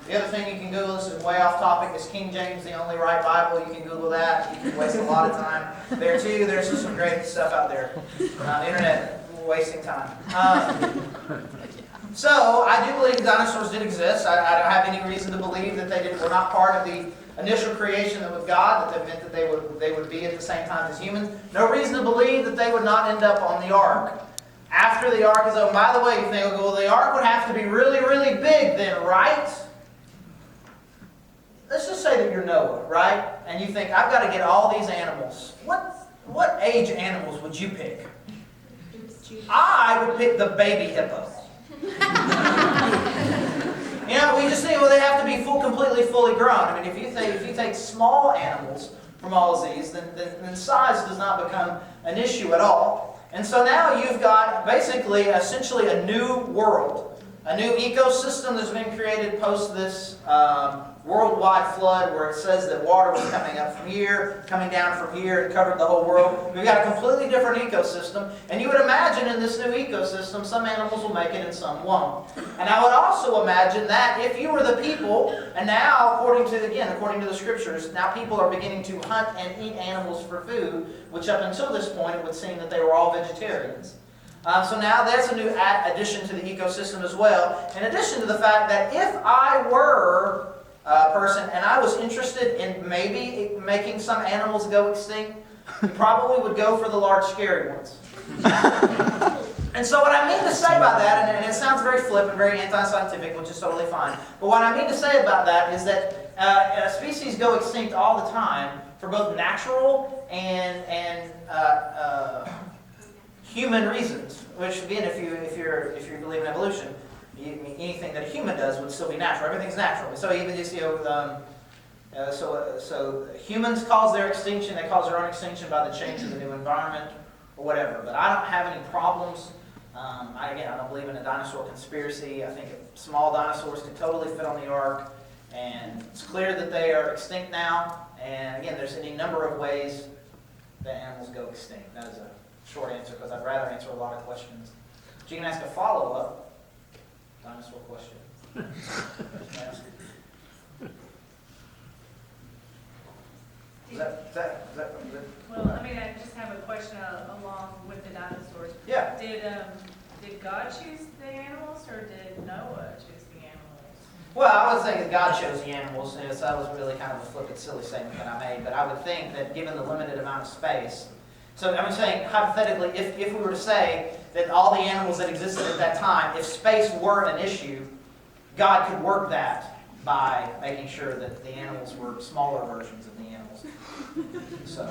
Speaker 1: The other thing you can Google, this is way off topic, is King James the only right Bible. You can Google that. You can waste a lot of time there too. There's just some great stuff out there. Internet. Wasting time. So I do believe dinosaurs did exist. I don't have any reason to believe that they were not part of the initial creation with God, that meant that they would be at the same time as humans. No reason to believe that they would not end up on the ark. After the ark is over, by the way, you think, well, the ark would have to be really, really big then, right? Let's just say that you're Noah, right? And you think, I've got to get all these animals. What age animals would you pick? I would pick the baby hippo. You know, we just think, well, they have to be completely fully grown. I mean, if you take small animals from all of these, then size does not become an issue at all. And so now you've got basically, essentially a new world, a new ecosystem that's been created post this worldwide flood, where it says that water was coming up from here, coming down from here, and covered the whole world. We've got a completely different ecosystem, and you would imagine in this new ecosystem, some animals will make it and some won't. And I would also imagine that if you were the people, and now, according to the scriptures, now people are beginning to hunt and eat animals for food, which up until this point, it would seem that they were all vegetarians. So now that's a new addition to the ecosystem as well, in addition to the fact that if I were person, and I was interested in maybe making some animals go extinct, you probably would go for the large, scary ones. And so what I mean to say about that, and it sounds very flip and very anti-scientific, which is totally fine, but what I mean to say about that is that species go extinct all the time for both natural and human reasons. Which again, if you believe in evolution, anything that a human does would still be natural. Everything's natural. So even just so humans cause their extinction. They cause their own extinction by the change of the new environment or whatever. But I don't have any problems. I don't believe in a dinosaur conspiracy. I think small dinosaurs could totally fit on the ark, and it's clear that they are extinct now. And again, there's any number of ways that animals go extinct. That is a short answer because I'd rather answer a lot of questions. But you can ask a follow-up dinosaur question.
Speaker 5: Well, I mean, I just have a question along with the dinosaurs.
Speaker 1: Yeah.
Speaker 5: Did God choose the animals, or did Noah choose the animals?
Speaker 1: Well, I would say that God chose the animals, and so that was really kind of a flippant, silly statement that I made. But I would think that given the limited amount of space, so I'm saying hypothetically, if we were to say that all the animals that existed at that time, if space were an issue, God could work that by making sure that the animals were smaller versions of the animals. So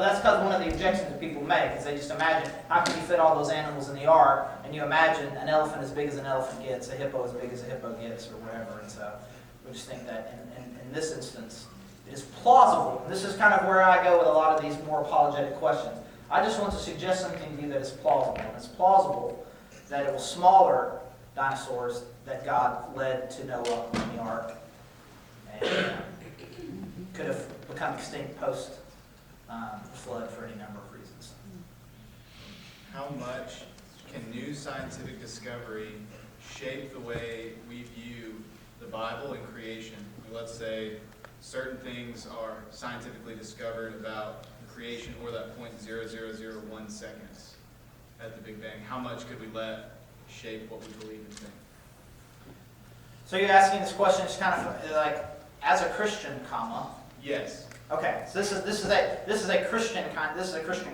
Speaker 1: that's because one of the objections that people make is they just imagine, how can you fit all those animals in the ark? And you imagine an elephant as big as an elephant gets, a hippo as big as a hippo gets, or whatever. And so we just think that in this instance, it is plausible. This is kind of where I go with a lot of these more apologetic questions. I just want to suggest something to you that is plausible. And it's plausible that it was smaller dinosaurs that God led to Noah in the ark, and could have become extinct post the flood for any number of reasons.
Speaker 6: How much can new scientific discovery shape the way we view the Bible and creation? Let's say certain things are scientifically discovered about creation, or that 0.0001 seconds at the Big Bang. How much could we let shape what we believe and think?
Speaker 1: So you're asking this question just kind of like as a Christian, comma.
Speaker 6: Yes.
Speaker 1: Okay, so this is a Christian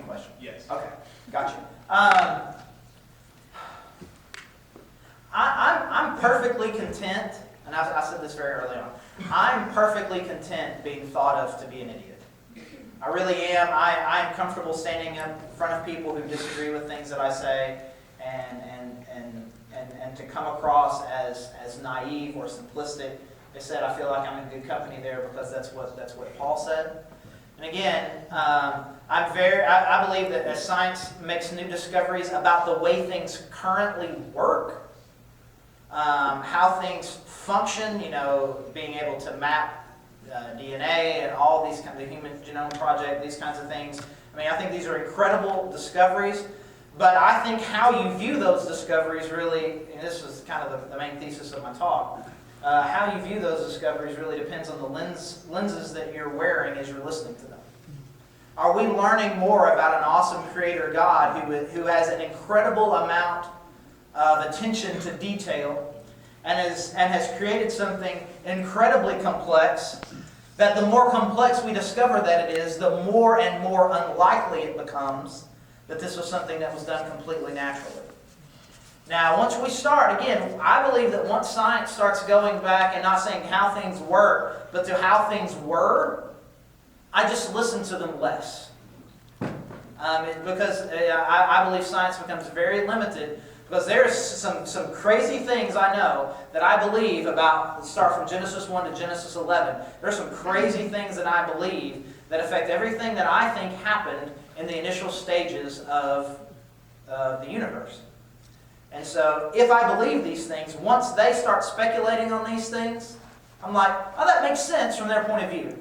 Speaker 1: question.
Speaker 6: Yes.
Speaker 1: Okay, got you. I'm perfectly content and I said this very early on, I'm perfectly content being thought of to be an idiot. I really am. I'm comfortable standing in front of people who disagree with things that I say and to come across as naive or simplistic. They said I feel like I'm in good company there because that's what Paul said. And again, I believe that as science makes new discoveries about the way things currently work, how things function, being able to map DNA and all these kinds of Human Genome Project, these kinds of things. I think these are incredible discoveries, but I think how you view those discoveries really, and this was kind of the main thesis of my talk, how you view those discoveries really depends on the lenses that you're wearing as you're listening to them. Are we learning more about an awesome creator God who has an incredible amount of attention to detail and has created something incredibly complex, that the more complex we discover that it is, the more and more unlikely it becomes that this was something that was done completely naturally. Now, once we start, again, I believe that once science starts going back and not saying how things were, but to how things were, I just listen to them less. Because I believe science becomes very limited, because there's some crazy things I know that I believe about, start from Genesis 1 to Genesis 11. There's some crazy things that I believe that affect everything that I think happened in the initial stages of the universe. And so, if I believe these things, once they start speculating on these things, I'm like, oh, that makes sense from their point of view.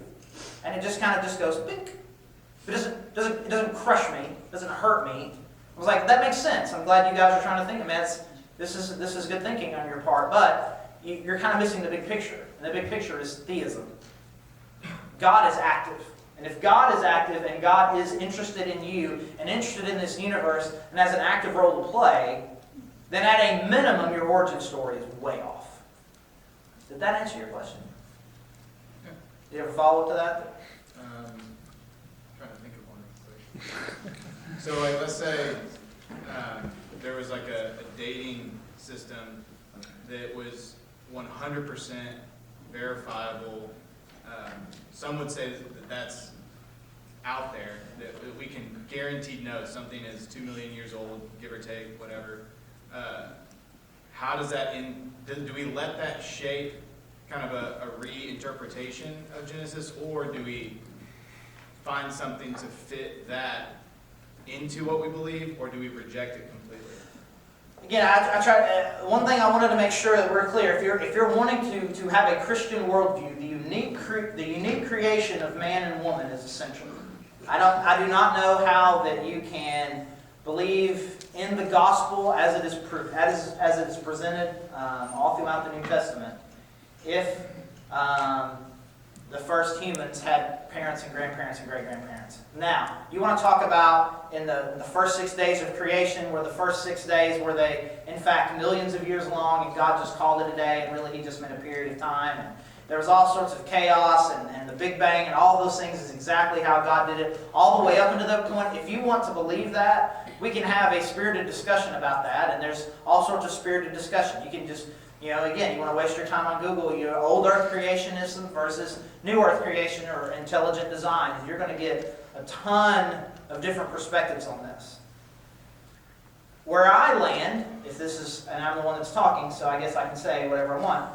Speaker 1: And it just kind of just goes, bink. It doesn't crush me, it doesn't hurt me. I was like, that makes sense. I'm glad you guys are trying to think of it. This is good thinking on your part, but you're kind of missing the big picture. And the big picture is theism. God is active. And if God is active and God is interested in you and interested in this universe and has an active role to play, then at a minimum your origin story is way off. Did that answer your question?
Speaker 6: Yeah.
Speaker 1: Did you ever follow up to that?
Speaker 6: Trying to think of one real quick. So let's say there was like a dating system that was 100% verifiable. Some would say that that's out there, that we can guaranteed know something is 2 million years old, give or take, whatever. How does that do we let that shape kind of a reinterpretation of Genesis, or do we find something to fit that into what we believe, or do we reject it completely?
Speaker 1: Again, I try. One thing I wanted to make sure that we're clear: if you're wanting to have a Christian worldview, the unique creation of man and woman is essential. I do not know how that you can believe in the gospel as it is presented all throughout the New Testament if the first humans had parents and grandparents and great-grandparents. Now, you want to talk about in the first 6 days of creation, where the first 6 days were they, in fact, millions of years long, and God just called it a day, and really He just meant a period of time. And there was all sorts of chaos, and the Big Bang, and all those things is exactly how God did it, all the way up into the point. If you want to believe that, we can have a spirited discussion about that, and there's all sorts of spirited discussion. You can just, again, you want to waste your time on Google, old Earth creationism versus new Earth creation or intelligent design. You're going to get a ton of different perspectives on this. Where I land, if this is, and I'm the one that's talking, so I guess I can say whatever I want.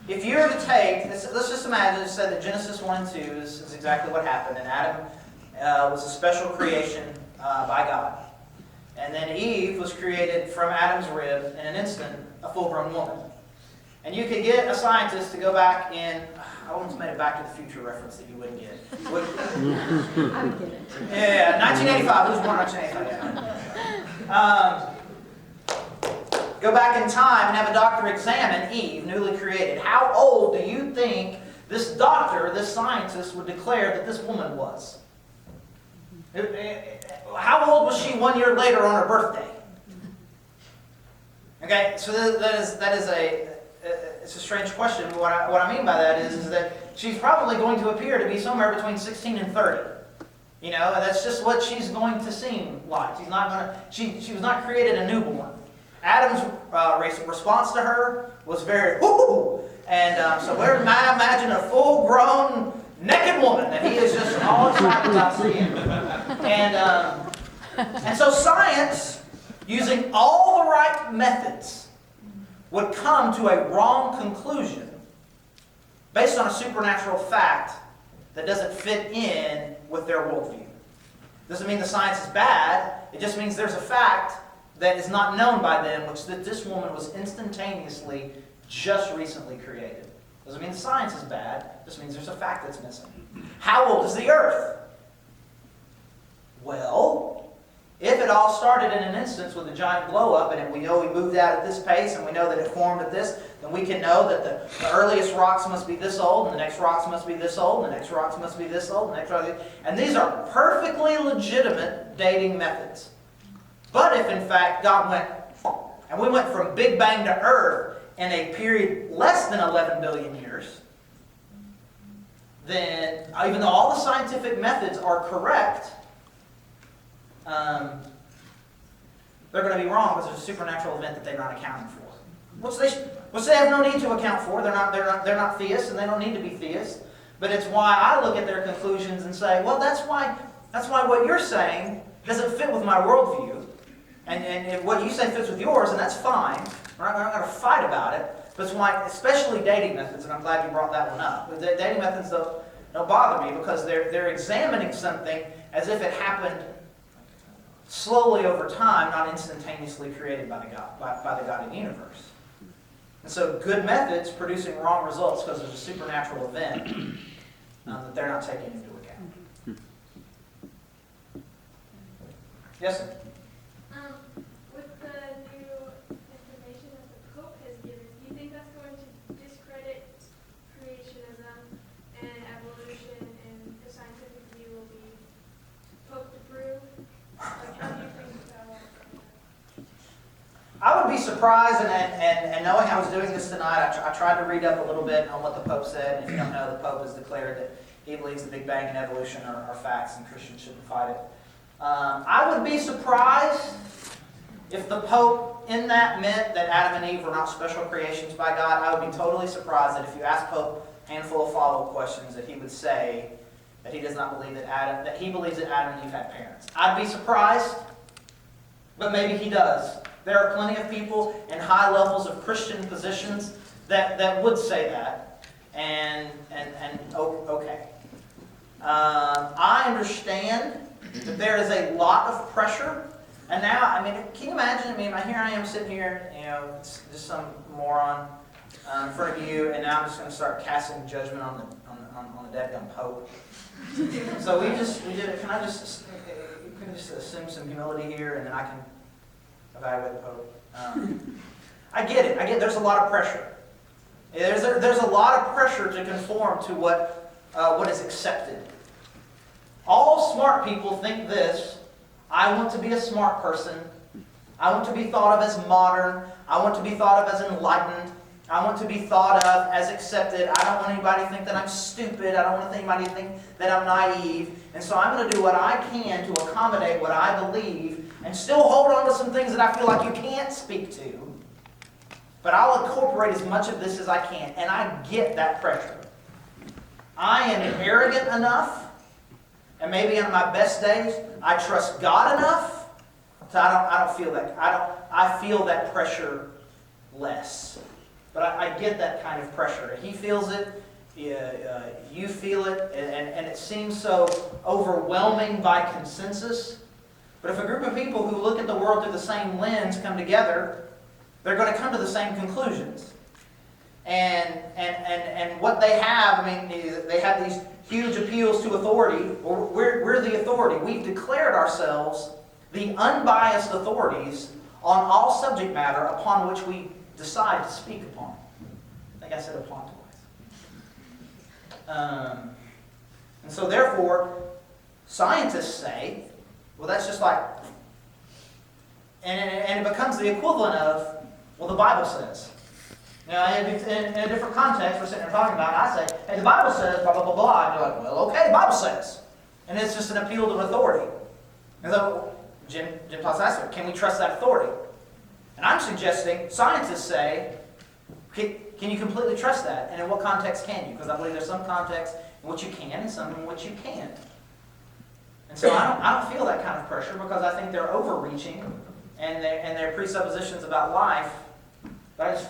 Speaker 1: If you were to take, let's just imagine it said that Genesis 1 and 2 is exactly what happened, and Adam was a special creation by God. And then Eve was created from Adam's rib in an instant, a full-grown woman. And you could get a scientist to go back in, I almost made a Back to the Future reference that you wouldn't get.
Speaker 7: I would get it.
Speaker 1: Yeah, 1985. Who was born in 1985? Go back in time and have a doctor examine Eve, newly created. How old do you think this doctor, this scientist, would declare that this woman was? How old was she 1 year later on her birthday? Okay, so that is it's a strange question. What I mean by that is that she's probably going to appear to be somewhere between 16 and 30. And that's just what she's going to seem like. She's not going to. She was not created a newborn. Adam's response to her was very whoo, and so where I imagine a full-grown naked woman that he is just all excited about seeing. And so science, using all the right methods, would come to a wrong conclusion based on a supernatural fact that doesn't fit in with their worldview. Doesn't mean the science is bad. It just means there's a fact that is not known by them, which that this woman was instantaneously just recently created. Doesn't mean the science is bad. It just means there's a fact that's missing. How old is the earth? Well, if it all started in an instance with a giant blow-up, and we know we moved out at this pace, and we know that it formed at this, then we can know that the earliest rocks must be this old, and the next rocks must be this old, and the next rocks must be this old, and the next rocks. And these are perfectly legitimate dating methods. But if in fact God went, and we went from Big Bang to Earth in a period less than 11 billion years, then even though all the scientific methods are correct, they're going to be wrong because there's a supernatural event that they're not accounting for. Which they have no need to account for. They're not theists, and they don't need to be theists. But it's why I look at their conclusions and say, well, that's why what you're saying doesn't fit with my worldview. And what you say fits with yours, and that's fine. We're not going to fight about it. But it's why, especially dating methods, and I'm glad you brought that one up. But the dating methods don't bother me because they're examining something as if it happened slowly over time, not instantaneously created by the God of the universe. And so good methods producing wrong results because there's a supernatural event that they're not taking into account. Yes, sir?
Speaker 8: With the new information that the Pope has given, do you think that's going to discredit creationism and evolution, and the scientific view will be Pope approved? Like, how do you think that will?
Speaker 1: I would be surprised, and knowing I was doing this tonight, I tried to read up a little bit on what the Pope said. And if you don't know, the Pope has declared that he believes the Big Bang and evolution are facts, and Christians shouldn't fight it. I would be surprised if the Pope in that meant that Adam and Eve were not special creations by God. I would be totally surprised that if you ask Pope a handful of follow-up questions, that he would say that he does not believe that he believes that Adam and Eve had parents. I'd be surprised, but maybe he does. There are plenty of people in high levels of Christian positions that would say that, and okay. I understand that there is a lot of pressure, and now, I mean, can you imagine? I mean, here I am sitting here, it's just some moron in front of you, and now I'm just going to start casting judgment on the dadgum Pope. So can I just assume some humility here, and then I can evaluate the Pope? I get it. There's a lot of pressure. There's a lot of pressure to conform to what is accepted. All smart people think this: I want to be a smart person. I want to be thought of as modern. I want to be thought of as enlightened. I want to be thought of as accepted. I don't want anybody to think that I'm stupid. I don't want anybody to think that I'm naive. And so I'm going to do what I can to accommodate what I believe and still hold on to some things that I feel like you can't speak to. But I'll incorporate as much of this as I can. And I get that pressure. I am arrogant enough, and maybe on my best days, I trust God enough, so I don't feel that. I feel that pressure less. But I get that kind of pressure. He feels it, you feel it, and it seems so overwhelming by consensus. But if a group of people who look at the world through the same lens come together, they're going to come to the same conclusions. And what they have, I mean, they have these huge appeals to authority. We're the authority. We've declared ourselves the unbiased authorities on all subject matter upon which we decide to speak upon. I think I said upon twice. And so therefore, scientists say, well, that's just like, and it becomes the equivalent of, well, the Bible says. Now, in a different context, we're sitting here talking about it, I say, hey, the Bible says, blah, blah, blah, blah. And you're like, well, okay, the Bible says. And it's just an appeal to authority. And so, Jim Toss asked, can we trust that authority? And I'm suggesting, scientists say, can you completely trust that? And in what context can you? Because I believe there's some contexts in which you can and some in which you can't. And so I don't feel that kind of pressure because I think they're overreaching and their presuppositions about life. But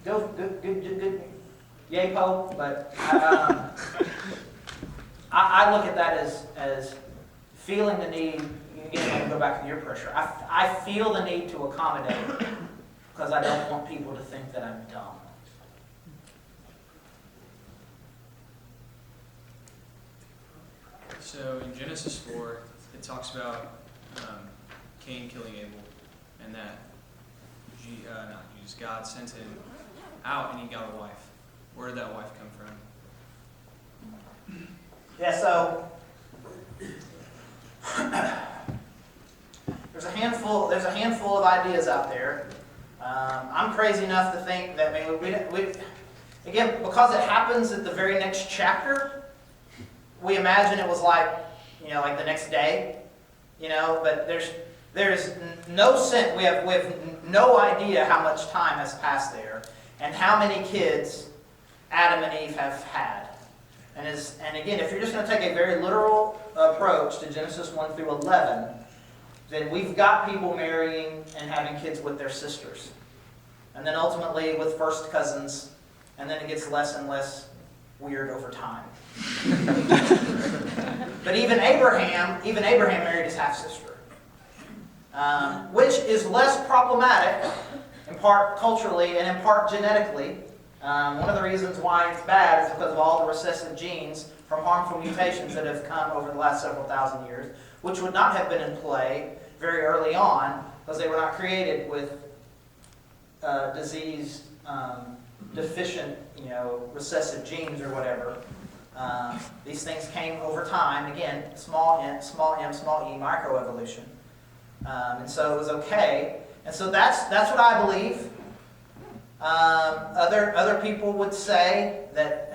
Speaker 1: good, yay po. But I look at that as feeling the need. Again, I go back to your pressure. I feel the need to accommodate because I don't want people to think that I'm dumb.
Speaker 9: So in Genesis 4, it talks about Cain killing Abel, and that God sent him out and he got a wife. Where did that wife come from?
Speaker 1: Yeah, so there's a handful of ideas out there. I'm crazy enough to think that again, because it happens at the very next chapter, we imagine it was like the next day, but there's no sense. We have no idea how much time has passed there and how many kids Adam and Eve have had. And again, if you're just going to take a very literal approach to Genesis 1 through 11, then we've got people marrying and having kids with their sisters. And then ultimately with first cousins, and then it gets less and less weird over time. But even Abraham married his half-sister, which is less problematic, in part culturally and in part genetically. One of the reasons why it's bad is because of all the recessive genes from harmful mutations that have come over the last several thousand years, which would not have been in play very early on because they were not created with disease deficient, recessive genes or whatever. These things came over time. Again, small m, small e, microevolution. And so it was okay. And so that's what I believe. Other people would say that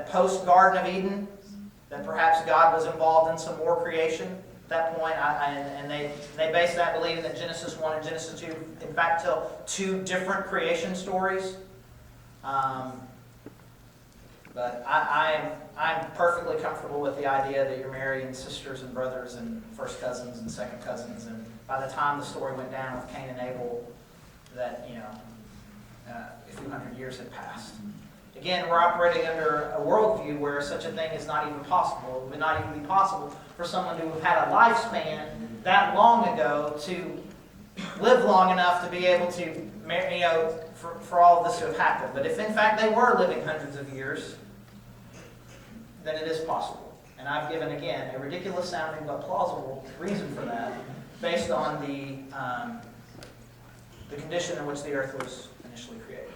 Speaker 1: post Garden of Eden, that perhaps God was involved in some more creation at that point, and they base that believing that Genesis 1 and Genesis 2 in fact tell two different creation stories. But I'm perfectly comfortable with the idea that you're marrying sisters and brothers and first cousins and second cousins, and by the time the story went down with Cain and Abel, that a few hundred years had passed. Again, we're operating under a worldview where such a thing is not even possible. It would not even be possible for someone to have had a lifespan that long ago to live long enough to be able to marry, for all of this to have happened. But if in fact they were living hundreds of years, then it is possible. And I've given, again, a ridiculous sounding but plausible reason for that based on the condition in which the earth was initially created.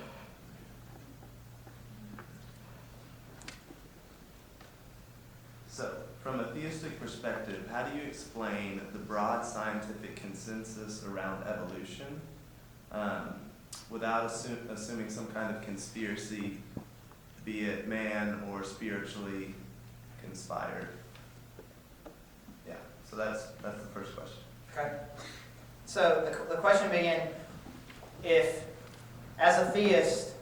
Speaker 10: So, from a theistic perspective, how do you explain the broad scientific consensus around evolution without assuming some kind of conspiracy, be it man or spiritually conspired? Yeah, so that's the first question.
Speaker 1: Okay. So the question being, if, as a theist,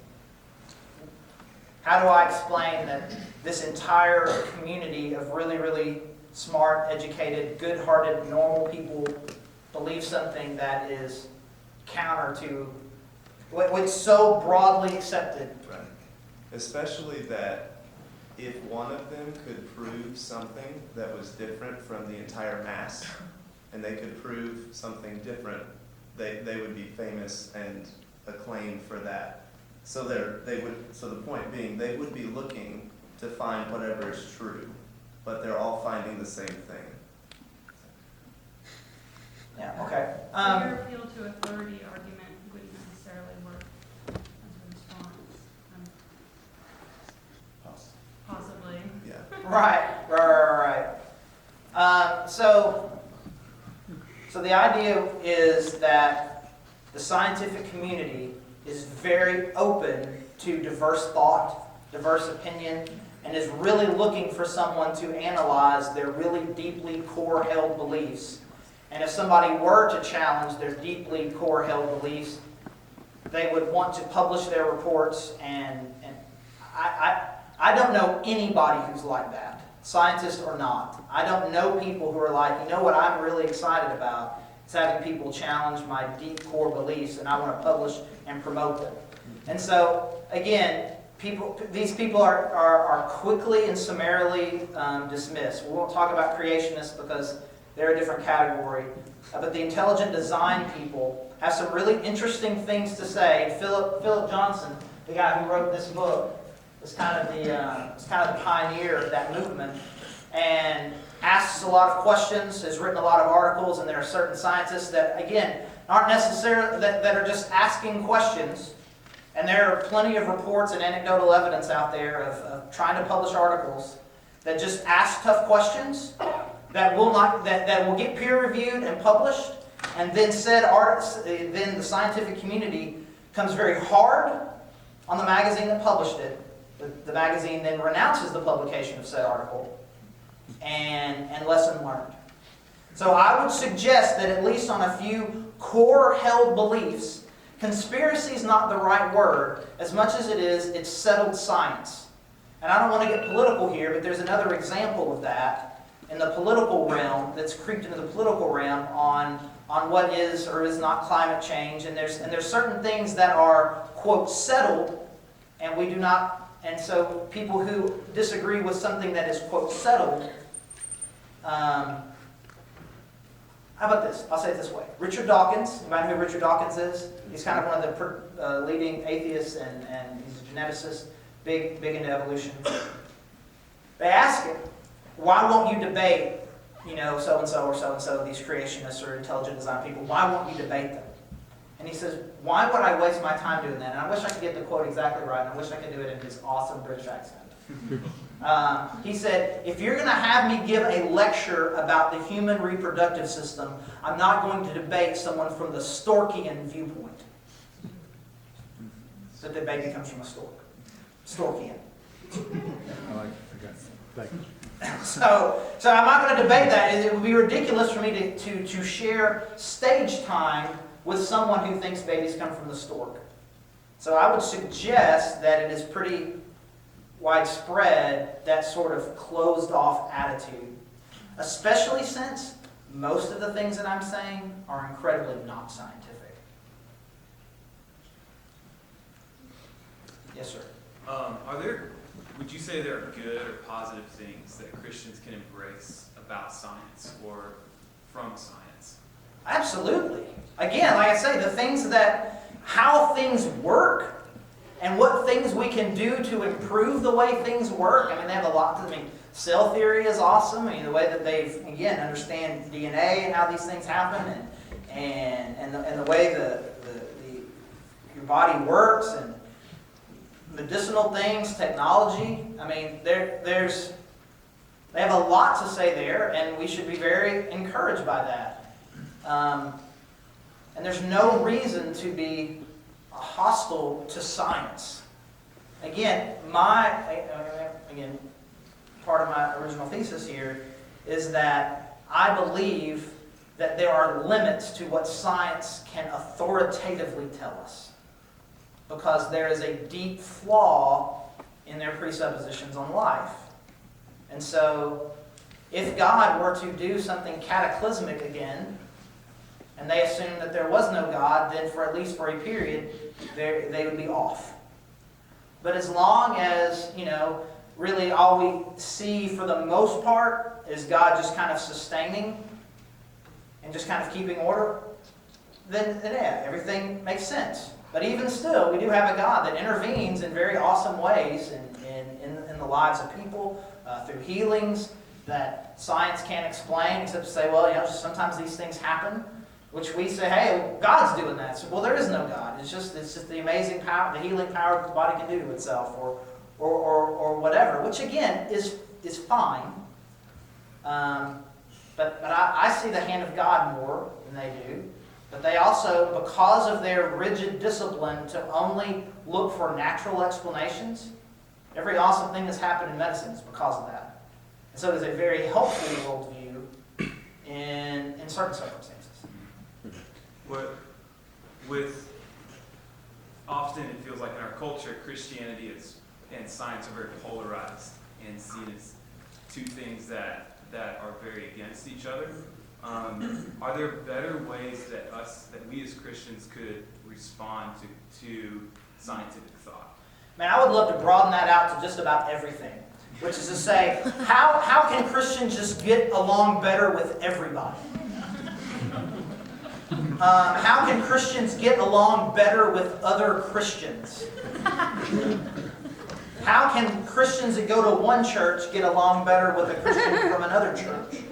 Speaker 1: how do I explain that this entire community of really, really smart, educated, good-hearted, normal people believe something that is counter to what's so broadly accepted?
Speaker 10: Right. Especially that if one of them could prove something that was different from the entire mass, and they could prove something different, they would be famous and acclaimed for that. So the point being, they would be looking to find whatever is true, but they're all finding the same thing.
Speaker 1: Yeah, okay.
Speaker 5: So your appeal to authority argument wouldn't necessarily work as a response. Possibly.
Speaker 10: Yeah.
Speaker 1: Right. So the idea is that the scientific community is very open to diverse thought, diverse opinion, and is really looking for someone to analyze their really deeply core-held beliefs And if somebody were to challenge their deeply core held beliefs, they would want to publish their reports, and I don't know anybody who's like that, scientist or not. I don't know people who are like, you know what I'm really excited about is having people challenge my deep core beliefs, and I want to publish and promote them. And so, again, these people are quickly and summarily dismissed. We won't talk about creationists because they're a different category. But the intelligent design people have some really interesting things to say. Philip Johnson, the guy who wrote this book, is kind of the pioneer of that movement, and asks a lot of questions, has written a lot of articles, and there are certain scientists that, again, aren't necessarily, that are just asking questions. And there are plenty of reports and anecdotal evidence out there of trying to publish articles that just ask tough questions that will get peer reviewed and published, and then then the scientific community comes very hard on the magazine that published it. The magazine then renounces the publication of said article, and lesson learned. So I would suggest that at least on a few core held beliefs, conspiracy is not the right word as much as it's settled science. And I don't want to get political here, but there's another example of that in the political realm that's creeped into the political realm on what is or is not climate change. And there's certain things that are, quote, settled, and we do not. And so people who disagree with something that is, quote, settled, how about this? I'll say it this way. Richard Dawkins, you might know who Richard Dawkins is? He's kind of one of the leading atheists, and he's a geneticist, big into evolution. They ask him, why won't you debate, so-and-so or so-and-so, these creationists or intelligent design people? Why won't you debate them? And he says, why would I waste my time doing that? And I wish I could get the quote exactly right, and I wish I could do it in his awesome British accent. He said, if you're going to have me give a lecture about the human reproductive system, I'm not going to debate someone from the Storkian viewpoint. So the baby comes from a stork. Storkian. So I'm not going to debate that. It would be ridiculous for me to share stage time with someone who thinks babies come from the stork. So I would suggest that it is pretty widespread, that sort of closed-off attitude, especially since most of the things that I'm saying are incredibly not scientific. Yes, sir.
Speaker 9: Would you say there are good or positive things that Christians can embrace about science or from science?
Speaker 1: Absolutely. Again, like I say, how things work and what things we can do to improve the way things work. I mean, they have a lot to, cell theory is awesome. The way that they've, again, understand DNA and how these things happen, and the way your body works, and medicinal things, technology. They have a lot to say there, and we should be very encouraged by that. And there's no reason to be hostile to science. Again, part of my original thesis here is that I believe that there are limits to what science can authoritatively tell us, because there is a deep flaw in their presuppositions on life. And so, if God were to do something cataclysmic again, and they assumed that there was no God, then at least for a period, they would be off. But as long as, really all we see for the most part is God just kind of sustaining and just kind of keeping order, then yeah, everything makes sense. But even still, we do have a God that intervenes in very awesome ways in the lives of people, through healings that science can't explain, except to say, well, sometimes these things happen, which we say, hey, well, God's doing that. So, well, there is no God. It's just the amazing power, the healing power that the body can do to itself, or whatever, which again is fine. But I see the hand of God more than they do. But they also, because of their rigid discipline to only look for natural explanations, every awesome thing that's happened in medicine is because of that. And so it is a very helpful worldview in in certain circumstances.
Speaker 9: Often it feels like in our culture, Christianity and science are very polarized and seen as two things that are very against each other. Are there better ways that we as Christians could respond to scientific thought?
Speaker 1: Man, I would love to broaden that out to just about everything. Which is to say, how can Christians just get along better with everybody? How can Christians get along better with other Christians? How can Christians that go to one church get along better with a Christian from another church?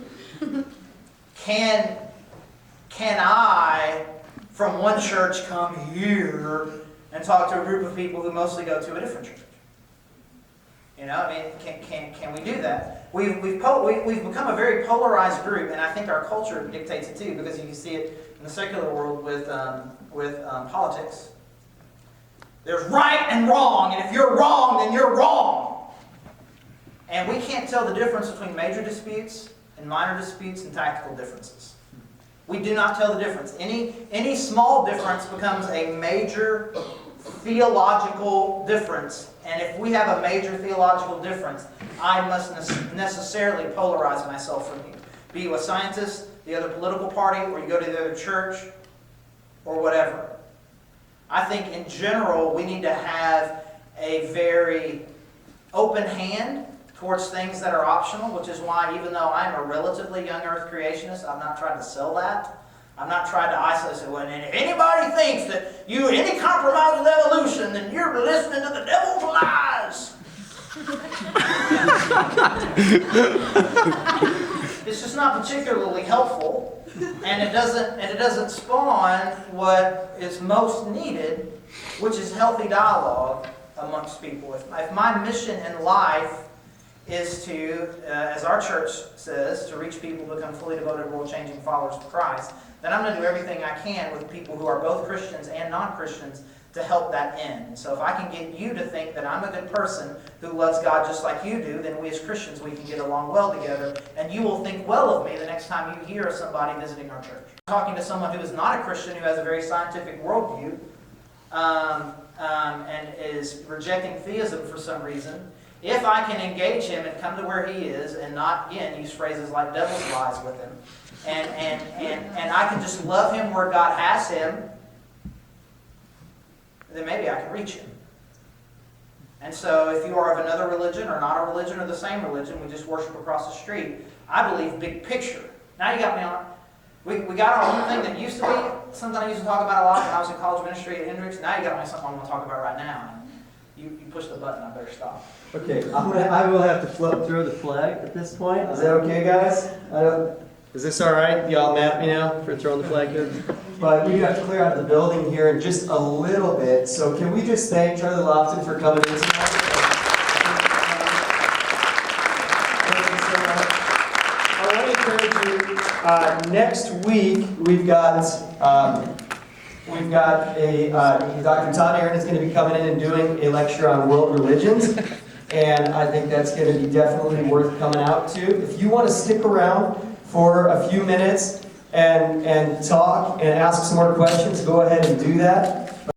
Speaker 1: Can I, from one church, come here and talk to a group of people who mostly go to a different church? You know, I mean, can we do that? We've become a very polarized group, and I think our culture dictates it too, because you can see it in the secular world with politics. There's right and wrong, and if you're wrong, then you're wrong. And we can't tell the difference between major disputes and minor disputes and tactical differences. We do not tell the difference. Any small difference becomes a major theological difference. And if we have a major theological difference, I must necessarily polarize myself from you. Be you a scientist, the other political party, or you go to the other church, or whatever. I think in general we need to have a very open hand towards things that are optional, which is why even though I'm a relatively young earth creationist, I'm not trying to sell that. I'm not trying to isolate it. And if anybody thinks that any compromise with evolution, then you're listening to the devil's lies. It's just not particularly helpful, and it doesn't spawn what is most needed, which is healthy dialogue amongst people. If my mission in life is to, as our church says, to reach people to become fully devoted, world-changing followers of Christ, then I'm going to do everything I can with people who are both Christians and non-Christians to help that end. And so if I can get you to think that I'm a good person who loves God just like you do, then we as Christians, we can get along well together, and you will think well of me the next time you hear of somebody visiting our church. Talking to someone who is not a Christian, who has a very scientific worldview, and is rejecting theism for some reason, if I can engage him and come to where he is and not, again, use phrases like devil's lies with him, and I can just love him where God has him, then maybe I can reach him. And so if you are of another religion or not a religion or the same religion, we just worship across the street, I believe big picture. Now you got me on. We got our own thing that used to be something I used to talk about a lot when I was in college ministry at Hendricks. Now you got me something I'm going to talk about right now. You push the button, I better stop.
Speaker 2: Okay, I will have to throw the flag at this point. Is that okay, guys? Is this all right? Y'all mad at me now for throwing the flag here? But we have to clear out the building here in just a little bit. So can we just thank Charlie Lofton for coming in tonight? Thank you so much. I want to encourage you, next week we've got Dr. Todd Aaron is going to be coming in and doing a lecture on world religions. And I think that's going to be definitely worth coming out to. If you want to stick around for a few minutes and talk and ask some more questions, go ahead and do that.